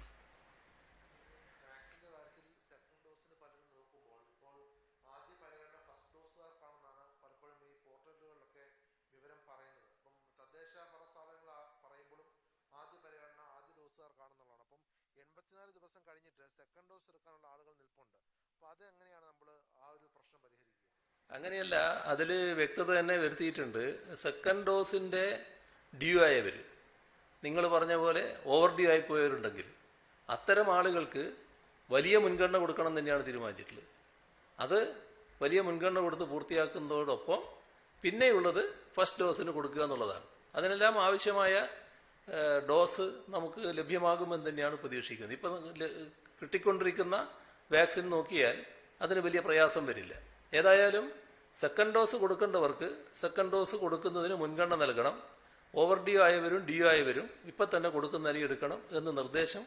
ദിവസം കഴിഞ്ഞിട്ട് സെക്കൻഡ് ഡോസ് എടുക്കാനുള്ള ആളുകൾ നിൽപ്പുണ്ട്. അപ്പൊ അത് എങ്ങനെയാണ് നമ്മൾ ആ ഒരു പ്രശ്നം പരിഹരിക്കുക? അങ്ങനെയല്ല, അതിൽ വ്യക്തത തന്നെ വരുത്തിയിട്ടുണ്ട്. സെക്കൻഡ് ഡോസിന്റെ ഡ്യൂ ആയവർ, നിങ്ങൾ പറഞ്ഞ പോലെ ഓവർ ഡ്യൂ ആയി പോയവരുണ്ടെങ്കിൽ അത്തരം ആളുകൾക്ക് വലിയ മുൻഗണന കൊടുക്കണം തന്നെയാണ് തീരുമാനിച്ചിട്ടുള്ളത്. അത് വലിയ മുൻഗണന കൊടുത്ത് പൂർത്തിയാക്കുന്നതോടൊപ്പം പിന്നെയുള്ളത് ഫസ്റ്റ് ഡോസിന് കൊടുക്കുക എന്നുള്ളതാണ്. അതിനെല്ലാം ആവശ്യമായ ഡോസ് നമുക്ക് ലഭ്യമാകുമെന്ന് തന്നെയാണ് പ്രതീക്ഷിക്കുന്നത്. ഇപ്പം കിട്ടിക്കൊണ്ടിരിക്കുന്ന വാക്സിൻ നോക്കിയാൽ അതിന് വലിയ പ്രയാസം വരില്ല. ഏതായാലും സെക്കൻഡ് ഡോസ് കൊടുക്കേണ്ടവർക്ക് സെക്കൻഡ് ഡോസ് കൊടുക്കുന്നതിന് മുൻഗണന നൽകണം. ഓവർ ഡ്യൂ ആയവരും ഡ്യൂ ആയവരും ഇപ്പം തന്നെ കൊടുക്കുന്ന അരി എടുക്കണം എന്ന നിർദ്ദേശം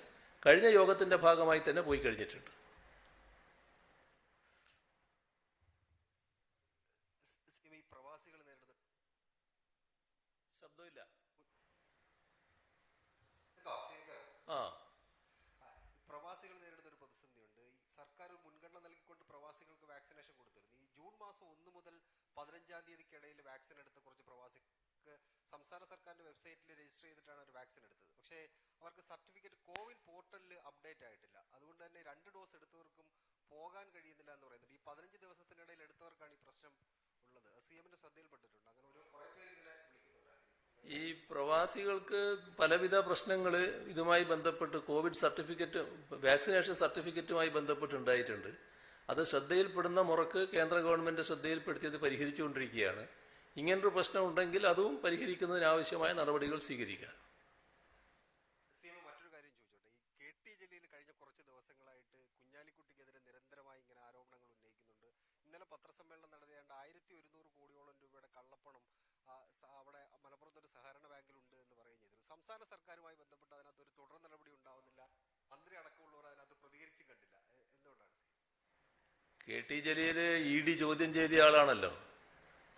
കഴിഞ്ഞ യോഗത്തിൻ്റെ ഭാഗമായി തന്നെ പോയി കഴിഞ്ഞിട്ടുണ്ട്. ശബ്ദമില്ല. പ്രവാസികൾ നേരിടുന്ന ഒരു പ്രതിസന്ധിയുണ്ട്. ഈ മാസം 1 മുതൽ 15-ാം തീയതിക്കിടയിൽ വാക്സിൻ എടുത്ത കുറച്ച് പ്രവാസിക്ക് സംസ്ഥാന സർക്കാരിന്റെ വെബ്സൈറ്റിൽ രജിസ്റ്റർ ചെയ്തിട്ടാണ് ഒരു വാക്സിൻ എടുത്തത്. പക്ഷേ അവർക്ക് സർട്ടിഫിക്കറ്റ് കോവിൻ പോർട്ടലിൽ അപ്ഡേറ്റ് ആയിട്ടില്ല. അതുകൊണ്ട് തന്നെ 2 ഡോസ് എടുത്തവർക്കും പോകാൻ കഴിയുന്നില്ല എന്ന് പറയുന്നുണ്ട്. ഈ 15 ദിവസത്തിനിടയിൽ എടുത്തവർക്കാണ് ഈ പ്രശ്നം ഉള്ളത്. CM-ന്റെ ശ്രദ്ധയിൽപ്പെട്ടിട്ടുണ്ട്. അങ്ങനെ ഒരു കുറെ പേര് ഇങ്ങനെ വിളിക്കുന്നുണ്ട്. ഈ പ്രവാസികൾക്ക് പലവിധ പ്രശ്നങ്ങൾ ഇതുമായി ബന്ധപ്പെട്ട് കോവിഡ് സർട്ടിഫിക്കറ്റ് വാക്സിനേഷൻ സർട്ടിഫിക്കറ്റുമായി ബന്ധപ്പെട്ടുണ്ടായിട്ടുണ്ട്. അത് ശ്രദ്ധയിൽപ്പെടുന്ന മുറക്ക് കേന്ദ്ര ഗവൺമെന്റ് ശ്രദ്ധയിൽപ്പെടുത്തിയത് പരിഹരിച്ചുകൊണ്ടിരിക്കുകയാണ്. ഇങ്ങനൊരു പ്രശ്നം ഉണ്ടെങ്കിൽ അതും പരിഹരിക്കുന്നതിനാവശ്യമായ നടപടികൾ സ്വീകരിക്കുക. മറ്റൊരു കാര്യം ചോദിച്ചോട്ടെ, ഈ KT ജലീൽ കഴിഞ്ഞ കുറച്ച് ദിവസങ്ങളായിട്ട് കുഞ്ഞാലിക്കുട്ടിക്കെതിരെ നിരന്തരമായി ഇങ്ങനെ ആരോപണങ്ങൾ ഉന്നയിക്കുന്നുണ്ട്. ഇന്നലെ പത്രസമ്മേളനം നടത്തിയാണ്ട് 1100 കോടിയോളം രൂപയുടെ കള്ളപ്പണം അവിടെ മലപ്പുറത്തൊരു സഹകരണ ബാങ്കിലുണ്ട് എന്ന് പറയുകയും ചെയ്തു. സംസ്ഥാന സർക്കാരുമായി ബന്ധപ്പെട്ട് അതിനകത്ത് ഒരു തുടർ നടപടി ഉണ്ടാവുന്നില്ല. മന്ത്രി അടക്കമുള്ളവർ അതിനകത്ത് പ്രതികരിച്ചു കണ്ടില്ല. എന്തുകൊണ്ടാണ്? KT ജലീൽ ED ചോദ്യം ചെയ്ത ആളാണല്ലോ.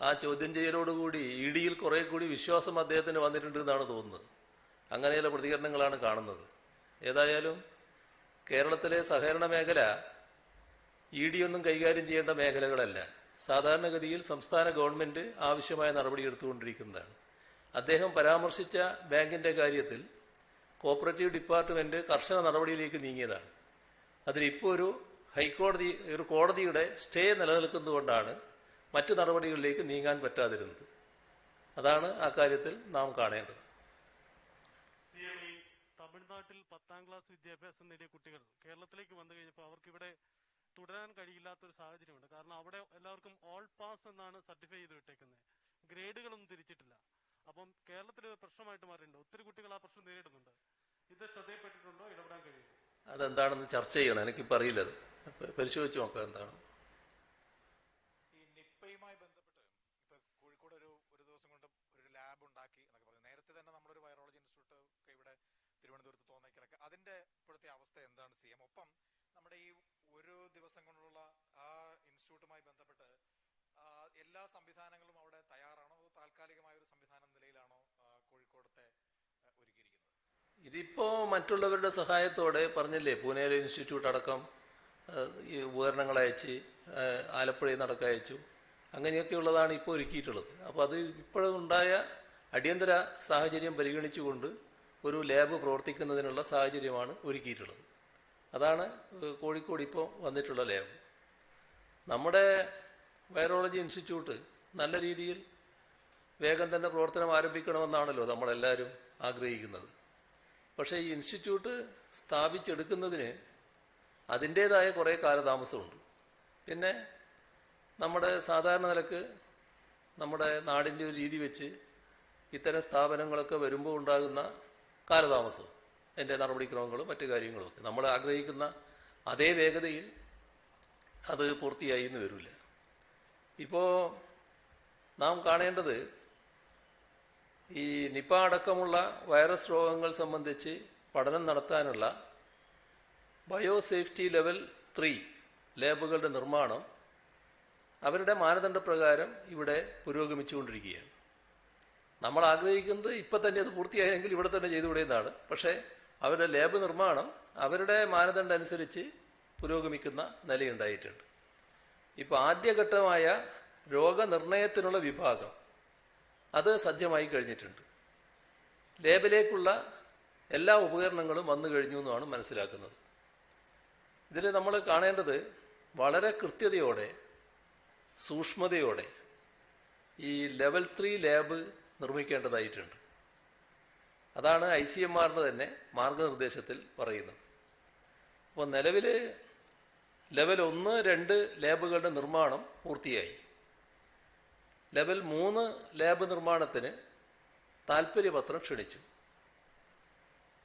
ആ ചോദ്യം ചെയ്യലോടുകൂടി EDയിൽ കുറെ കൂടി വിശ്വാസം അദ്ദേഹത്തിന് വന്നിട്ടുണ്ട് എന്നാണ് തോന്നുന്നത്. അങ്ങനെയുള്ള പ്രതികരണങ്ങളാണ് കാണുന്നത്. ഏതായാലും കേരളത്തിലെ സഹകരണ മേഖല ED ഒന്നും കൈകാര്യം ചെയ്യേണ്ട മേഖലകളല്ല. സാധാരണഗതിയിൽ സംസ്ഥാന ഗവൺമെന്റ് ആവശ്യമായ നടപടി എടുത്തുകൊണ്ടിരിക്കുന്നതാണ്. അദ്ദേഹം പരാമർശിച്ച ബാങ്കിന്റെ കാര്യത്തിൽ കോപ്പറേറ്റീവ് ഡിപ്പാർട്ട്മെന്റ് കർശന നടപടിയിലേക്ക് നീങ്ങിയതാണ്. അതിലിപ്പോൾ ഒരു കോടതിയുടെ സ്റ്റേ നിലനിൽക്കുന്നതുകൊണ്ടാണ് മറ്റ് നടപടികളിലേക്ക് നീങ്ങാൻ പറ്റാതിരുന്നത്. അതാണ് ആ കാര്യത്തിൽ നാം കാണേണ്ടത്. തമിഴ്നാട്ടിൽ 10ാം ക്ലാസ് വിദ്യാഭ്യാസം നേടിയ കുട്ടികൾ കേരളത്തിലേക്ക് വന്നു കഴിഞ്ഞപ്പോൾ അവർക്ക് ഇവിടെ തുടരാൻ കഴിയില്ലാത്തൊരു സാഹചര്യമുണ്ട്. കാരണം അവിടെ എല്ലാവർക്കും ഓൾ പാസ് എന്നാണ് സർട്ടിഫൈ ചെയ്ത് വിട്ടേക്കുന്നത്. ഗ്രേഡുകളൊന്നും തിരിച്ചിട്ടില്ല. അപ്പം കേരളത്തിൽ പ്രശ്നമായിട്ട് മാറിയിട്ടുണ്ട്. ഒത്തിരി കുട്ടികൾ ആ പ്രശ്നം നേരിടുന്നുണ്ട്. ഇത് ശ്രദ്ധയിൽപ്പെട്ടിട്ടുണ്ടോ? ഇടപെടാൻ കഴിയും? അതെന്താണെന്ന് ചർച്ച ചെയ്യണം. എനിക്കിപ്പോൾ അറിയില്ല. അത് പരിശോധിച്ച് നോക്കാം എന്താണ്. ഈ നിപ്പയുമായി ബന്ധപ്പെട്ട് ഇപ്പൊ കോഴിക്കോട് ഒരു ദിവസം കൊണ്ട് ഒരു ലാബ് ഉണ്ടാക്കി എന്നൊക്കെ പറഞ്ഞു. നേരത്തെ തന്നെ നമ്മളൊരു വൈറോളജി ഇൻസ്റ്റിറ്റ്യൂട്ട് ഒക്കെ ഇവിടെ തിരുവനന്തപുരത്ത് തോന്നിക്കലൊക്കെ. അതിന്റെ ഇപ്പോഴത്തെ അവസ്ഥ എന്താണ് CM? ഒപ്പം നമ്മുടെ ഈ ഒരു ദിവസം കൊണ്ടുള്ള ആ ഇൻസ്റ്റിറ്റ്യൂട്ടുമായി ബന്ധപ്പെട്ട് എല്ലാ സംവിധാനങ്ങളും അവിടെ തയ്യാറാണോ? അതോ താൽക്കാലികമായ ഒരു സംവിധാനം നിലയിലാണോ കോഴിക്കോടത്തെ ഒരുക്കിയിരിക്കുന്നത്? ഇതിപ്പോ മറ്റുള്ളവരുടെ സഹായത്തോടെ പറഞ്ഞില്ലേ, പൂനെയിലെ ഇൻസ്റ്റിറ്റ്യൂട്ട് അടക്കം ഈ ഉപകരണങ്ങൾ അയച്ച് ആലപ്പുഴയിൽ നടക്ക അയച്ചു. അങ്ങനെയൊക്കെയുള്ളതാണ് ഇപ്പോൾ ഒരുക്കിയിട്ടുള്ളത്. അപ്പോൾ അത് ഇപ്പോഴുണ്ടായ അടിയന്തര സാഹചര്യം പരിഗണിച്ചുകൊണ്ട് ഒരു ലാബ് പ്രവർത്തിക്കുന്നതിനുള്ള സാഹചര്യമാണ് ഒരുക്കിയിട്ടുള്ളത്. അതാണ് കോഴിക്കോട് ഇപ്പോൾ വന്നിട്ടുള്ള ലാബ്. നമ്മുടെ വൈറോളജി ഇൻസ്റ്റിറ്റ്യൂട്ട് നല്ല രീതിയിൽ വേഗം തന്നെ പ്രവർത്തനം ആരംഭിക്കണമെന്നാണല്ലോ നമ്മളെല്ലാവരും ആഗ്രഹിക്കുന്നത്. പക്ഷേ ഈ ഇൻസ്റ്റിറ്റ്യൂട്ട് സ്ഥാപിച്ചെടുക്കുന്നതിന് അതിൻ്റേതായ കുറേ കാലതാമസമുണ്ട്. പിന്നെ നമ്മുടെ സാധാരണ നിലക്ക് നമ്മുടെ നാടിൻ്റെ ഒരു രീതി വെച്ച് ഇത്തരം സ്ഥാപനങ്ങളൊക്കെ വരുമ്പോൾ ഉണ്ടാകുന്ന കാലതാമസം, അതിൻ്റെ നടപടിക്രമങ്ങളും മറ്റു കാര്യങ്ങളുമൊക്കെ നമ്മൾ ആഗ്രഹിക്കുന്ന അതേ വേഗതയിൽ അത് പൂർത്തിയായി എന്ന് വരില്ല. ഇപ്പോൾ നാം കാണേണ്ടത് ഈ നിപ അടക്കമുള്ള വൈറസ് രോഗങ്ങൾ സംബന്ധിച്ച് പഠനം നടത്താനുള്ള ബയോസേഫ്റ്റി ലെവൽ 3 ലാബുകളുടെ നിർമ്മാണം അവരുടെ മാനദണ്ഡപ്രകാരം ഇവിടെ പുരോഗമിച്ചുകൊണ്ടിരിക്കുകയാണ്. നമ്മൾ ആഗ്രഹിക്കുന്നത് ഇപ്പം തന്നെ അത് പൂർത്തിയായെങ്കിൽ ഇവിടെ തന്നെ ചെയ്തുകൂടെ എന്നാണ്. പക്ഷേ അവരുടെ ലാബ് നിർമ്മാണം അവരുടെ മാനദണ്ഡം അനുസരിച്ച് പുരോഗമിക്കുന്ന നിലയുണ്ടായിട്ടുണ്ട്. ഇപ്പോൾ ആദ്യഘട്ടമായ രോഗനിർണയത്തിനുള്ള വിഭാഗം അത് സജ്ജമായി കഴിഞ്ഞിട്ടുണ്ട്. ലാബിലേക്കുള്ള എല്ലാ ഉപകരണങ്ങളും വന്നു കഴിഞ്ഞു എന്നാണ് മനസ്സിലാക്കുന്നത്. ഇതിൽ നമ്മൾ കാണേണ്ടത് വളരെ കൃത്യതയോടെ സൂക്ഷ്മതയോടെ ഈ ലെവൽ 3 ലാബ് നിർമ്മിക്കേണ്ടതായിട്ടുണ്ട്. അതാണ് ICMR തന്നെ മാർഗനിർദ്ദേശത്തിൽ പറയുന്നത്. അപ്പോൾ നിലവിൽ ലെവൽ 1, 2 ലാബുകളുടെ നിർമ്മാണം പൂർത്തിയായി. ലെവൽ 3 ലാബ് നിർമ്മാണത്തിന് താൽപ്പര്യപത്രം ക്ഷണിച്ചു.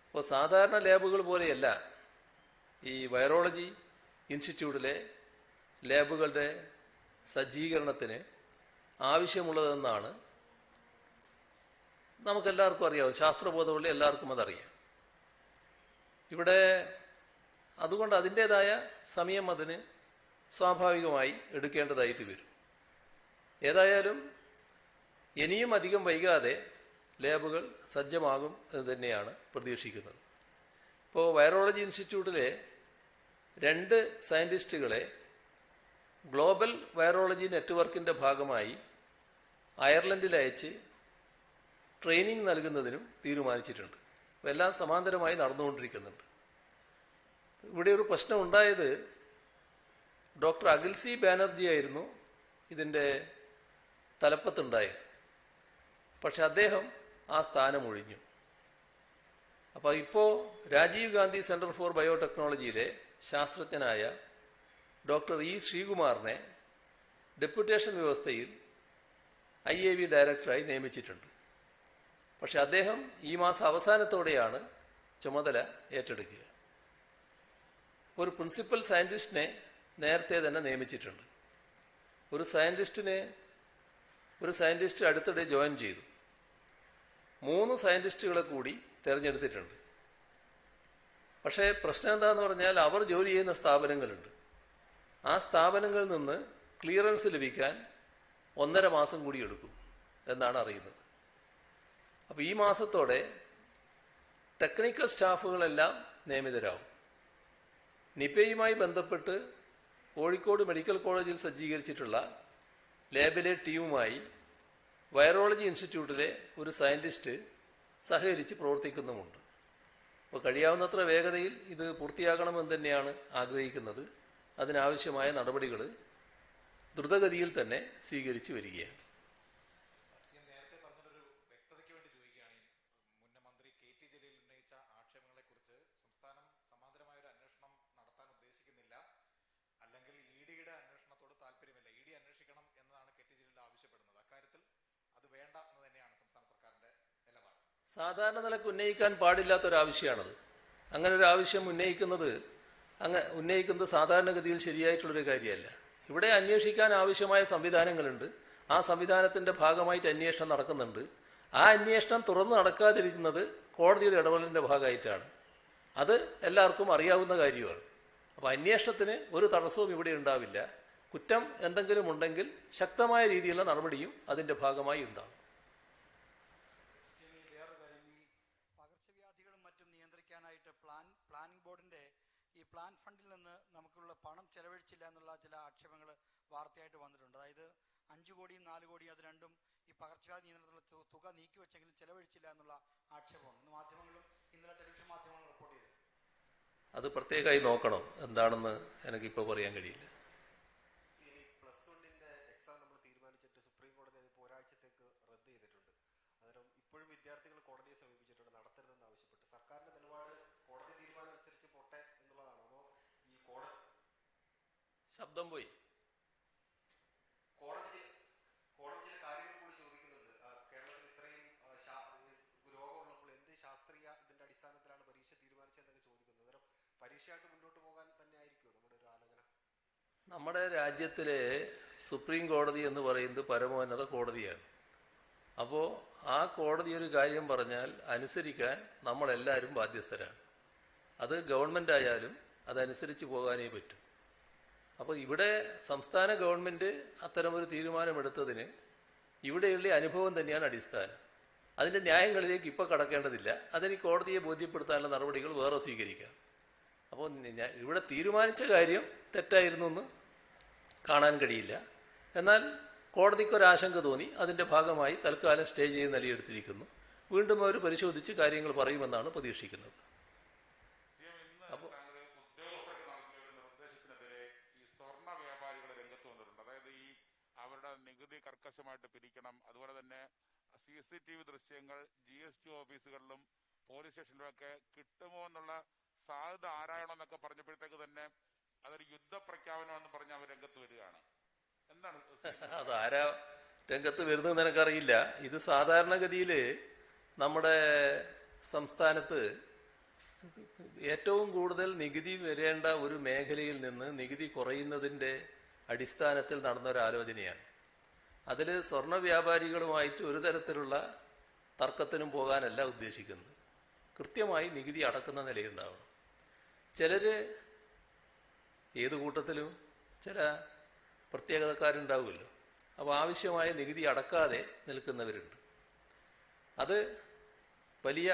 അപ്പോൾ സാധാരണ ലാബുകൾ പോലെയല്ല ഈ വൈറോളജി ഇൻസ്റ്റിറ്റ്യൂട്ടിലെ ലാബുകളുടെ സജ്ജീകരണത്തിന് ആവശ്യമുള്ളതെന്നാണ് നമുക്കെല്ലാവർക്കും അറിയാവും. ശാസ്ത്രബോധമുള്ള എല്ലാവർക്കും അതറിയാം. ഇവിടെ അതുകൊണ്ട് അതിൻ്റേതായ സമയം അതിന് സ്വാഭാവികമായി എടുക്കേണ്ടതായിട്ട് വരും. ഏതായാലും ഇനിയും അധികം വൈകാതെ ലാബുകൾ സജ്ജമാകും എന്ന് തന്നെയാണ് പ്രതീക്ഷിക്കുന്നത്. ഇപ്പോൾ വൈറോളജി ഇൻസ്റ്റിറ്റ്യൂട്ടിലെ 2 സയൻറ്റിസ്റ്റുകളെ ഗ്ലോബൽ വൈറോളജി നെറ്റ്വർക്കിൻ്റെ ഭാഗമായി അയർലൻഡിൽ അയച്ച് ട്രെയിനിങ് നൽകുന്നതിനും തീരുമാനിച്ചിട്ടുണ്ട്. എല്ലാം സമാന്തരമായി നടന്നുകൊണ്ടിരിക്കുന്നുണ്ട്. ഇവിടെ ഒരു പ്രശ്നം ഉണ്ടായത് ഡോക്ടർ അഖിൽസി ബാനർജി ആയിരുന്നു ഇതിൻ്റെ തലപ്പത്തുണ്ടായത്. പക്ഷെ അദ്ദേഹം ആ സ്ഥാനം ഒഴിഞ്ഞു. അപ്പോൾ ഇപ്പോൾ രാജീവ് ഗാന്ധി സെൻറ്റർ ഫോർ ബയോടെക്നോളജിയിലെ ശാസ്ത്രജ്ഞനായ ഡോക്ടർ ഇ ശ്രീകുമാറിനെ ഡെപ്യൂട്ടേഷൻ വ്യവസ്ഥയിൽ IAV ഡയറക്ടറായി നിയമിച്ചിട്ടുണ്ട്. പക്ഷെ അദ്ദേഹം ഈ മാസം അവസാനത്തോടെയാണ് ചുമതല ഏറ്റെടുക്കുക. ഒരു പ്രിൻസിപ്പൽ സയൻറ്റിസ്റ്റിനെ നേരത്തെ തന്നെ നിയമിച്ചിട്ടുണ്ട്. ഒരു സയൻറ്റിസ്റ്റ് അടുത്തിടെ ജോയിൻ ചെയ്തു. 3 സയൻറ്റിസ്റ്റുകളെ കൂടി തിരഞ്ഞെടുത്തിട്ടുണ്ട്. പക്ഷേ പ്രശ്നം എന്താണെന്ന് പറഞ്ഞാൽ അവർ ജോലി ചെയ്യുന്ന സ്ഥാപനങ്ങളുണ്ട്. ആ സ്ഥാപനങ്ങളിൽ നിന്ന് ക്ലിയറൻസ് ലഭിക്കാൻ 1.5 മാസം കൂടി എടുക്കും എന്നാണ് അറിയുന്നത്. അപ്പോൾ ഈ മാസത്തോടെ ടെക്നിക്കൽ സ്റ്റാഫുകളെല്ലാം നിയമിതരാകും. നിപയുമായി ബന്ധപ്പെട്ട് കോഴിക്കോട് മെഡിക്കൽ കോളേജിൽ സജ്ജീകരിച്ചിട്ടുള്ള ലാബിലെ ടീമുമായി വൈറോളജി ഇൻസ്റ്റിറ്റ്യൂട്ടിലെ ഒരു സയൻറ്റിസ്റ്റ് സഹകരിച്ച് പ്രവർത്തിക്കുന്നുമുണ്ട്. അപ്പോൾ കഴിയാവുന്നത്ര വേഗതയിൽ ഇത് പൂർത്തിയാക്കണമെന്ന് തന്നെയാണ് ആഗ്രഹിക്കുന്നത്. അതിനാവശ്യമായ നടപടികൾ ദ്രുതഗതിയിൽ തന്നെ സ്വീകരിച്ചു വരികയാണ്. നേരത്തെ പറഞ്ഞൊരു വ്യക്തതയ്ക്ക് വേണ്ടി ചോദിക്കുകയാണ്. മുന്നേ മന്ത്രി KT ജലീൽ ഉന്നയിച്ച ആക്ഷേപങ്ങളെക്കുറിച്ച് സംസ്ഥാനം സമാന്തരമായ ഒരു അന്വേഷണം നടത്താൻ ഉദ്ദേശിക്കുന്നില്ല, അല്ലെങ്കിൽ EDയുടെ അന്വേഷണത്തോട് താല്പര്യമില്ല, ED അന്വേഷിക്കണം എന്നതാണ് KT ജലീൽ ആവശ്യപ്പെടുന്നത്. അക്കാര്യത്തിൽ അത് വേണ്ട എന്ന് തന്നെയാണ് സംസ്ഥാന സർക്കാരിന്റെ നിലപാട്. സാധാരണ നിലക്ക് ഉന്നയിക്കാൻ പാടില്ലാത്തൊരാവശ്യമാണത്. അങ്ങനെ ഒരു ആവശ്യം ഉന്നയിക്കുന്നത് സാധാരണഗതിയിൽ ശരിയായിട്ടുള്ളൊരു കാര്യമല്ല. ഇവിടെ അന്വേഷിക്കാൻ ആവശ്യമായ സംവിധാനങ്ങളുണ്ട്. ആ സംവിധാനത്തിൻ്റെ ഭാഗമായിട്ട് അന്വേഷണം നടക്കുന്നുണ്ട്. ആ അന്വേഷണം തുറന്നു നടക്കാതിരിക്കുന്നത് കോടതിയുടെ ഇടപെടലിൻ്റെ ഭാഗമായിട്ടാണ്. അത് എല്ലാവർക്കും അറിയാവുന്ന കാര്യമാണ്. അപ്പോൾ അന്വേഷണത്തിന് ഒരു തടസ്സവും ഇവിടെ ഉണ്ടാവില്ല. കുറ്റം എന്തെങ്കിലും ഉണ്ടെങ്കിൽ ശക്തമായ രീതിയിലുള്ള നടപടിയും അതിൻ്റെ ഭാഗമായി ഉണ്ടാകും. വേറൊരു കാര്യം, ഈ പകർച്ചവ്യാധികളും മറ്റും നിയന്ത്രിക്കാനായിട്ട് പ്ലാനിംഗ് ബോർഡിന്റെ ഈ പ്ലാൻ ഫണ്ടിൽ നിന്ന് നമുക്കുള്ള പണം ചെലവഴിച്ചില്ല എന്നുള്ള ചില ആക്ഷേപങ്ങൾ വാർത്തയായിട്ട് വന്നിട്ടുണ്ട്. അതായത് 5 കോടിയും 4 കോടിയും അത് രണ്ടും ഈ പകർച്ചവ്യാധി നിയന്ത്രണത്തിലുള്ള തുക നീക്കിവെച്ചെങ്കിലും ചെലവഴിച്ചില്ല എന്നുള്ള ആക്ഷേപമാണ് ഇന്ന് മാധ്യമങ്ങളും ഇന്നലെ ടെലിവിഷൻ മാധ്യമങ്ങളും റിപ്പോർട്ട് ചെയ്തത്. അത് പ്രത്യേകമായി നോക്കണം. എന്താണെന്ന് എനിക്കിപ്പോൾ പറയാൻ കഴിയില്ല. +1 എക്സാം നമ്മൾ തീരുമാനിച്ചിട്ട് സുപ്രീം കോടതി അത് ഒരാഴ്ചത്തേക്ക് റദ്ദ് ചെയ്തിട്ടുണ്ട്. അന്നേരം ഇപ്പോഴും വിദ്യാർത്ഥികൾ കോടതിയെ സമീപിച്ചിട്ടുണ്ട് നടത്തരുതെന്ന് ആവശ്യപ്പെട്ട്. സർക്കാരിന്റെ നിലപാട് കോടതി തീരുമാനം അനുസരിച്ച് പോട്ടെ എന്നുള്ളതാണോ, അതോ ഈ ശബ്ദം പോയി കോടതിയിലെ കാര്യങ്ങൾ കൂടി ചോദിക്കുന്നുണ്ട്. കേരളത്തിൽ ഇത്രയും രോഗമുള്ളപ്പോൾ എന്ത് ശാസ്ത്രീയ ഇതിന്റെ അടിസ്ഥാനത്തിലാണ് പരീക്ഷ തീരുമാനിച്ചതെന്നൊക്കെ ചോദിക്കുന്നത്. അന്നേരം പരീക്ഷയായിട്ട് മുന്നോട്ട് പോകാൻ തന്നെ ആയിരിക്കുമോ നമ്മുടെ ഒരു ആലോചന? നമ്മുടെ രാജ്യത്തിലെ സുപ്രീം കോടതി എന്ന് പറയുന്നത് പരമോന്നത കോടതിയാണ്. അപ്പോൾ ആ കോടതി ഒരു കാര്യം പറഞ്ഞാൽ അനുസരിക്കാൻ നമ്മളെല്ലാവരും ബാധ്യസ്ഥരാണ്. അത് ഗവൺമെൻറ് ആയാലും അതനുസരിച്ച് പോകാനേ പറ്റും. അപ്പോൾ ഇവിടെ സംസ്ഥാന ഗവൺമെൻറ് അത്തരമൊരു തീരുമാനമെടുത്തതിന് ഇവിടെയുള്ള അനുഭവം തന്നെയാണ് അടിസ്ഥാനം. അതിൻ്റെ ന്യായങ്ങളിലേക്ക് ഇപ്പോൾ കടക്കേണ്ടതില്ല. അതിന് കോടതിയെ ബോധ്യപ്പെടുത്താനുള്ള നടപടികൾ വേറെ സ്വീകരിക്കാം. അപ്പോൾ ഇവിടെ തീരുമാനിച്ച കാര്യം തെറ്റായിരുന്നു എന്ന് കാണാൻ കഴിയില്ല. എന്നാൽ കോടതിക്കൊരാശങ്ക തോന്നി. അതിൻ്റെ ഭാഗമായി തൽക്കാലം സ്റ്റേ ചെയ്ത് നിലയെടുത്തിരിക്കുന്നു. വീണ്ടും അവർ പരിശോധിച്ച് കാര്യങ്ങൾ പറയുമെന്നാണ് പ്രതീക്ഷിക്കുന്നത്. അപ്പോൾ അവരുടെ നികുതി കർക്കശമായിട്ട് പിരിക്കണം. അതുപോലെ തന്നെ CCTV ദൃശ്യങ്ങൾ GST ഓഫീസുകളിലും പോലീസ് സ്റ്റേഷനിലുമൊക്കെ കിട്ടുമോ എന്നുള്ള സാധ്യത ആരായണമെന്നൊക്കെ പറഞ്ഞപ്പോഴത്തേക്ക് തന്നെ അതൊരു യുദ്ധപ്രഖ്യാപനം എന്ന് പറഞ്ഞ് അവർ രംഗത്ത് വരികയാണ്. എന്താണ് അതാരാ രംഗത്ത് വരുന്നതെന്ന് എനിക്കറിയില്ല. ഇത് സാധാരണഗതിയിൽ നമ്മുടെ സംസ്ഥാനത്ത് ഏറ്റവും കൂടുതൽ നികുതി വരേണ്ട ഒരു മേഖലയിൽ നിന്ന് നികുതി കുറയുന്നതിൻ്റെ അടിസ്ഥാനത്തിൽ നടന്ന ഒരു ആലോചനയാണ്. അതിൽ സ്വർണ്ണ വ്യാപാരികളുമായിട്ട് ഒരു തരത്തിലുള്ള തർക്കത്തിനും പോകാനല്ല ഉദ്ദേശിക്കുന്നത്. കൃത്യമായി നികുതി അടക്കുന്ന നിലയുണ്ടാവണം. ചിലർ ഏത് കൂട്ടത്തിലും ചില പ്രത്യേകതക്കാരുണ്ടാവുമല്ലോ. അപ്പോൾ ആവശ്യമായ നികുതി അടക്കാതെ നിൽക്കുന്നവരുണ്ട്. അത് വലിയ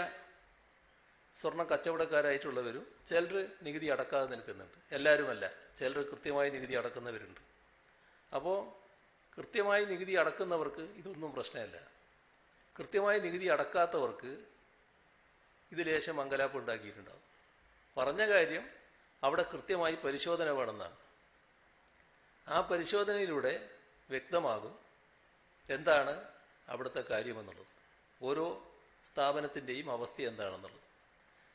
സ്വർണ്ണ കച്ചവടക്കാരായിട്ടുള്ളവരും ചിലർ നികുതി അടക്കാതെ നിൽക്കുന്നുണ്ട്. എല്ലാവരുമല്ല, ചിലർ കൃത്യമായി നികുതി അടക്കുന്നവരുണ്ട്. അപ്പോൾ കൃത്യമായി നികുതി അടക്കുന്നവർക്ക് ഇതൊന്നും പ്രശ്നമല്ല. കൃത്യമായി നികുതി അടക്കാത്തവർക്ക് ഇത് ലേശം അങ്കലാപ്പ് ഉണ്ടാക്കിയിട്ടുണ്ടാവും. പറഞ്ഞ കാര്യം അവിടെ കൃത്യമായി പരിശോധന വേണമെന്നാണ്. ആ പരിശോധനയിലൂടെ വ്യക്തമാകും എന്താണ് അവിടുത്തെ കാര്യമെന്നുള്ളത്, ഓരോ സ്ഥാപനത്തിൻ്റെയും അവസ്ഥ എന്താണെന്നുള്ളത്.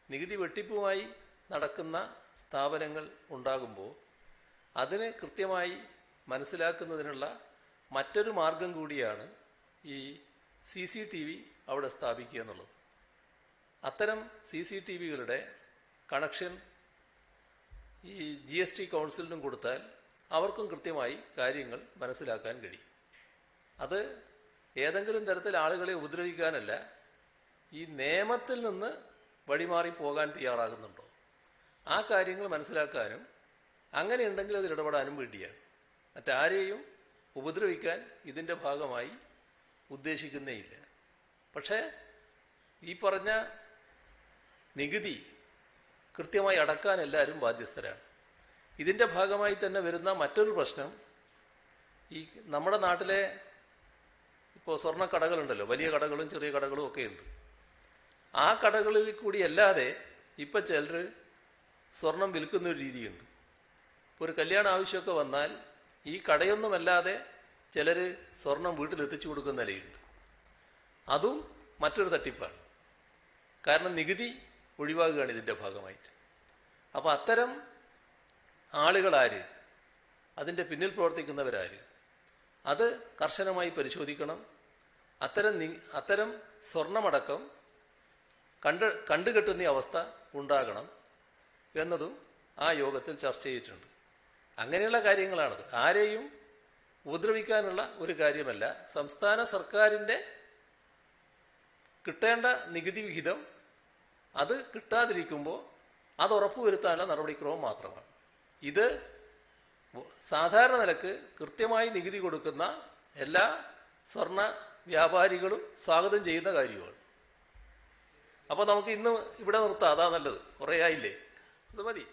നികുതി വെട്ടിപ്പുമായി നടക്കുന്ന സ്ഥാപനങ്ങൾ ഉണ്ടാകുമ്പോൾ അതിന് കൃത്യമായി മനസ്സിലാക്കുന്നതിനുള്ള മറ്റൊരു മാർഗം കൂടിയാണ് ഈ CCTV അവിടെ സ്ഥാപിക്കുക എന്നുള്ളത്. അത്തരം CCTVകളുടെ കണക്ഷൻ ഈ GST കൗൺസിലിനും കൊടുത്താൽ അവർക്കും കൃത്യമായി കാര്യങ്ങൾ മനസ്സിലാക്കാൻ കഴിയും. അത് ഏതെങ്കിലും തരത്തിൽ ആളുകളെ ഉപദ്രവിക്കാനല്ല, ഈ നിയമത്തിൽ നിന്ന് വഴിമാറി പോകാൻ തയ്യാറാകുന്നുണ്ടോ ആ കാര്യങ്ങൾ മനസ്സിലാക്കാനും അങ്ങനെയുണ്ടെങ്കിൽ അതിൽ ഇടപെടാനും വേണ്ടിയാണ്. മറ്റാരെയും ഉപദ്രവിക്കാൻ ഇതിൻ്റെ ഭാഗമായി ഉദ്ദേശിക്കുന്നേയില്ല. പക്ഷേ ഈ പറഞ്ഞ നികുതി കൃത്യമായി അടക്കാൻ എല്ലാവരും ബാധ്യസ്ഥരാണ്. ഇതിൻ്റെ ഭാഗമായി തന്നെ വരുന്ന മറ്റൊരു പ്രശ്നം, ഈ നമ്മുടെ നാട്ടിലെ ഇപ്പോൾ സ്വർണ്ണക്കടകളുണ്ടല്ലോ, വലിയ കടകളും ചെറിയ കടകളും ഒക്കെ ഉണ്ട്. ആ കടകളിൽ കൂടി അല്ലാതെ ഇപ്പം ചിലർ സ്വർണം വിൽക്കുന്നൊരു രീതിയുണ്ട്. ഒരു കല്യാണ ആവശ്യമൊക്കെ വന്നാൽ ഈ കടയൊന്നുമല്ലാതെ ചിലർ സ്വർണം വീട്ടിലെത്തിച്ചു കൊടുക്കുന്ന നിലയുണ്ട്. അതും മറ്റൊരു തട്ടിപ്പാണ്. കാരണം നികുതി ഒഴിവാകുകയാണ് ഇതിൻ്റെ ഭാഗമായിട്ട്. അപ്പോൾ അത്തരം ആളുകളാര്, അതിൻ്റെ പിന്നിൽ പ്രവർത്തിക്കുന്നവരാര്, അത് കർശനമായി പരിശോധിക്കണം. അത്തരം സ്വർണമടക്കം കണ്ടുകെട്ടുന്ന അവസ്ഥ ഉണ്ടാകണം എന്നതും ആ യോഗത്തിൽ ചർച്ച ചെയ്തിട്ടുണ്ട്. അങ്ങനെയുള്ള കാര്യങ്ങളാണത്. ആരെയും ഉപദ്രവിക്കാനുള്ള ഒരു കാര്യമല്ല. സംസ്ഥാന സർക്കാരിൻ്റെ കിട്ടേണ്ട നികുതി വിഹിതം അത് കിട്ടാതിരിക്കുമ്പോൾ അത് ഉറപ്പുവരുത്താനുള്ള നടപടിക്രമം മാത്രമാണ്. ഇത് സാധാരണ നിലക്ക് കൃത്യമായി നികുതി കൊടുക്കുന്ന എല്ലാ സ്വർണ്ണ വ്യാപാരികളും സ്വാഗതം ചെയ്യുന്ന കാര്യമാണ്. അപ്പോൾ നമുക്ക് ഇന്ന് ഇവിടെ നിർത്താം, അതാ നല്ലത്. കുറേ ആയില്ലേ, ഇത് മതി.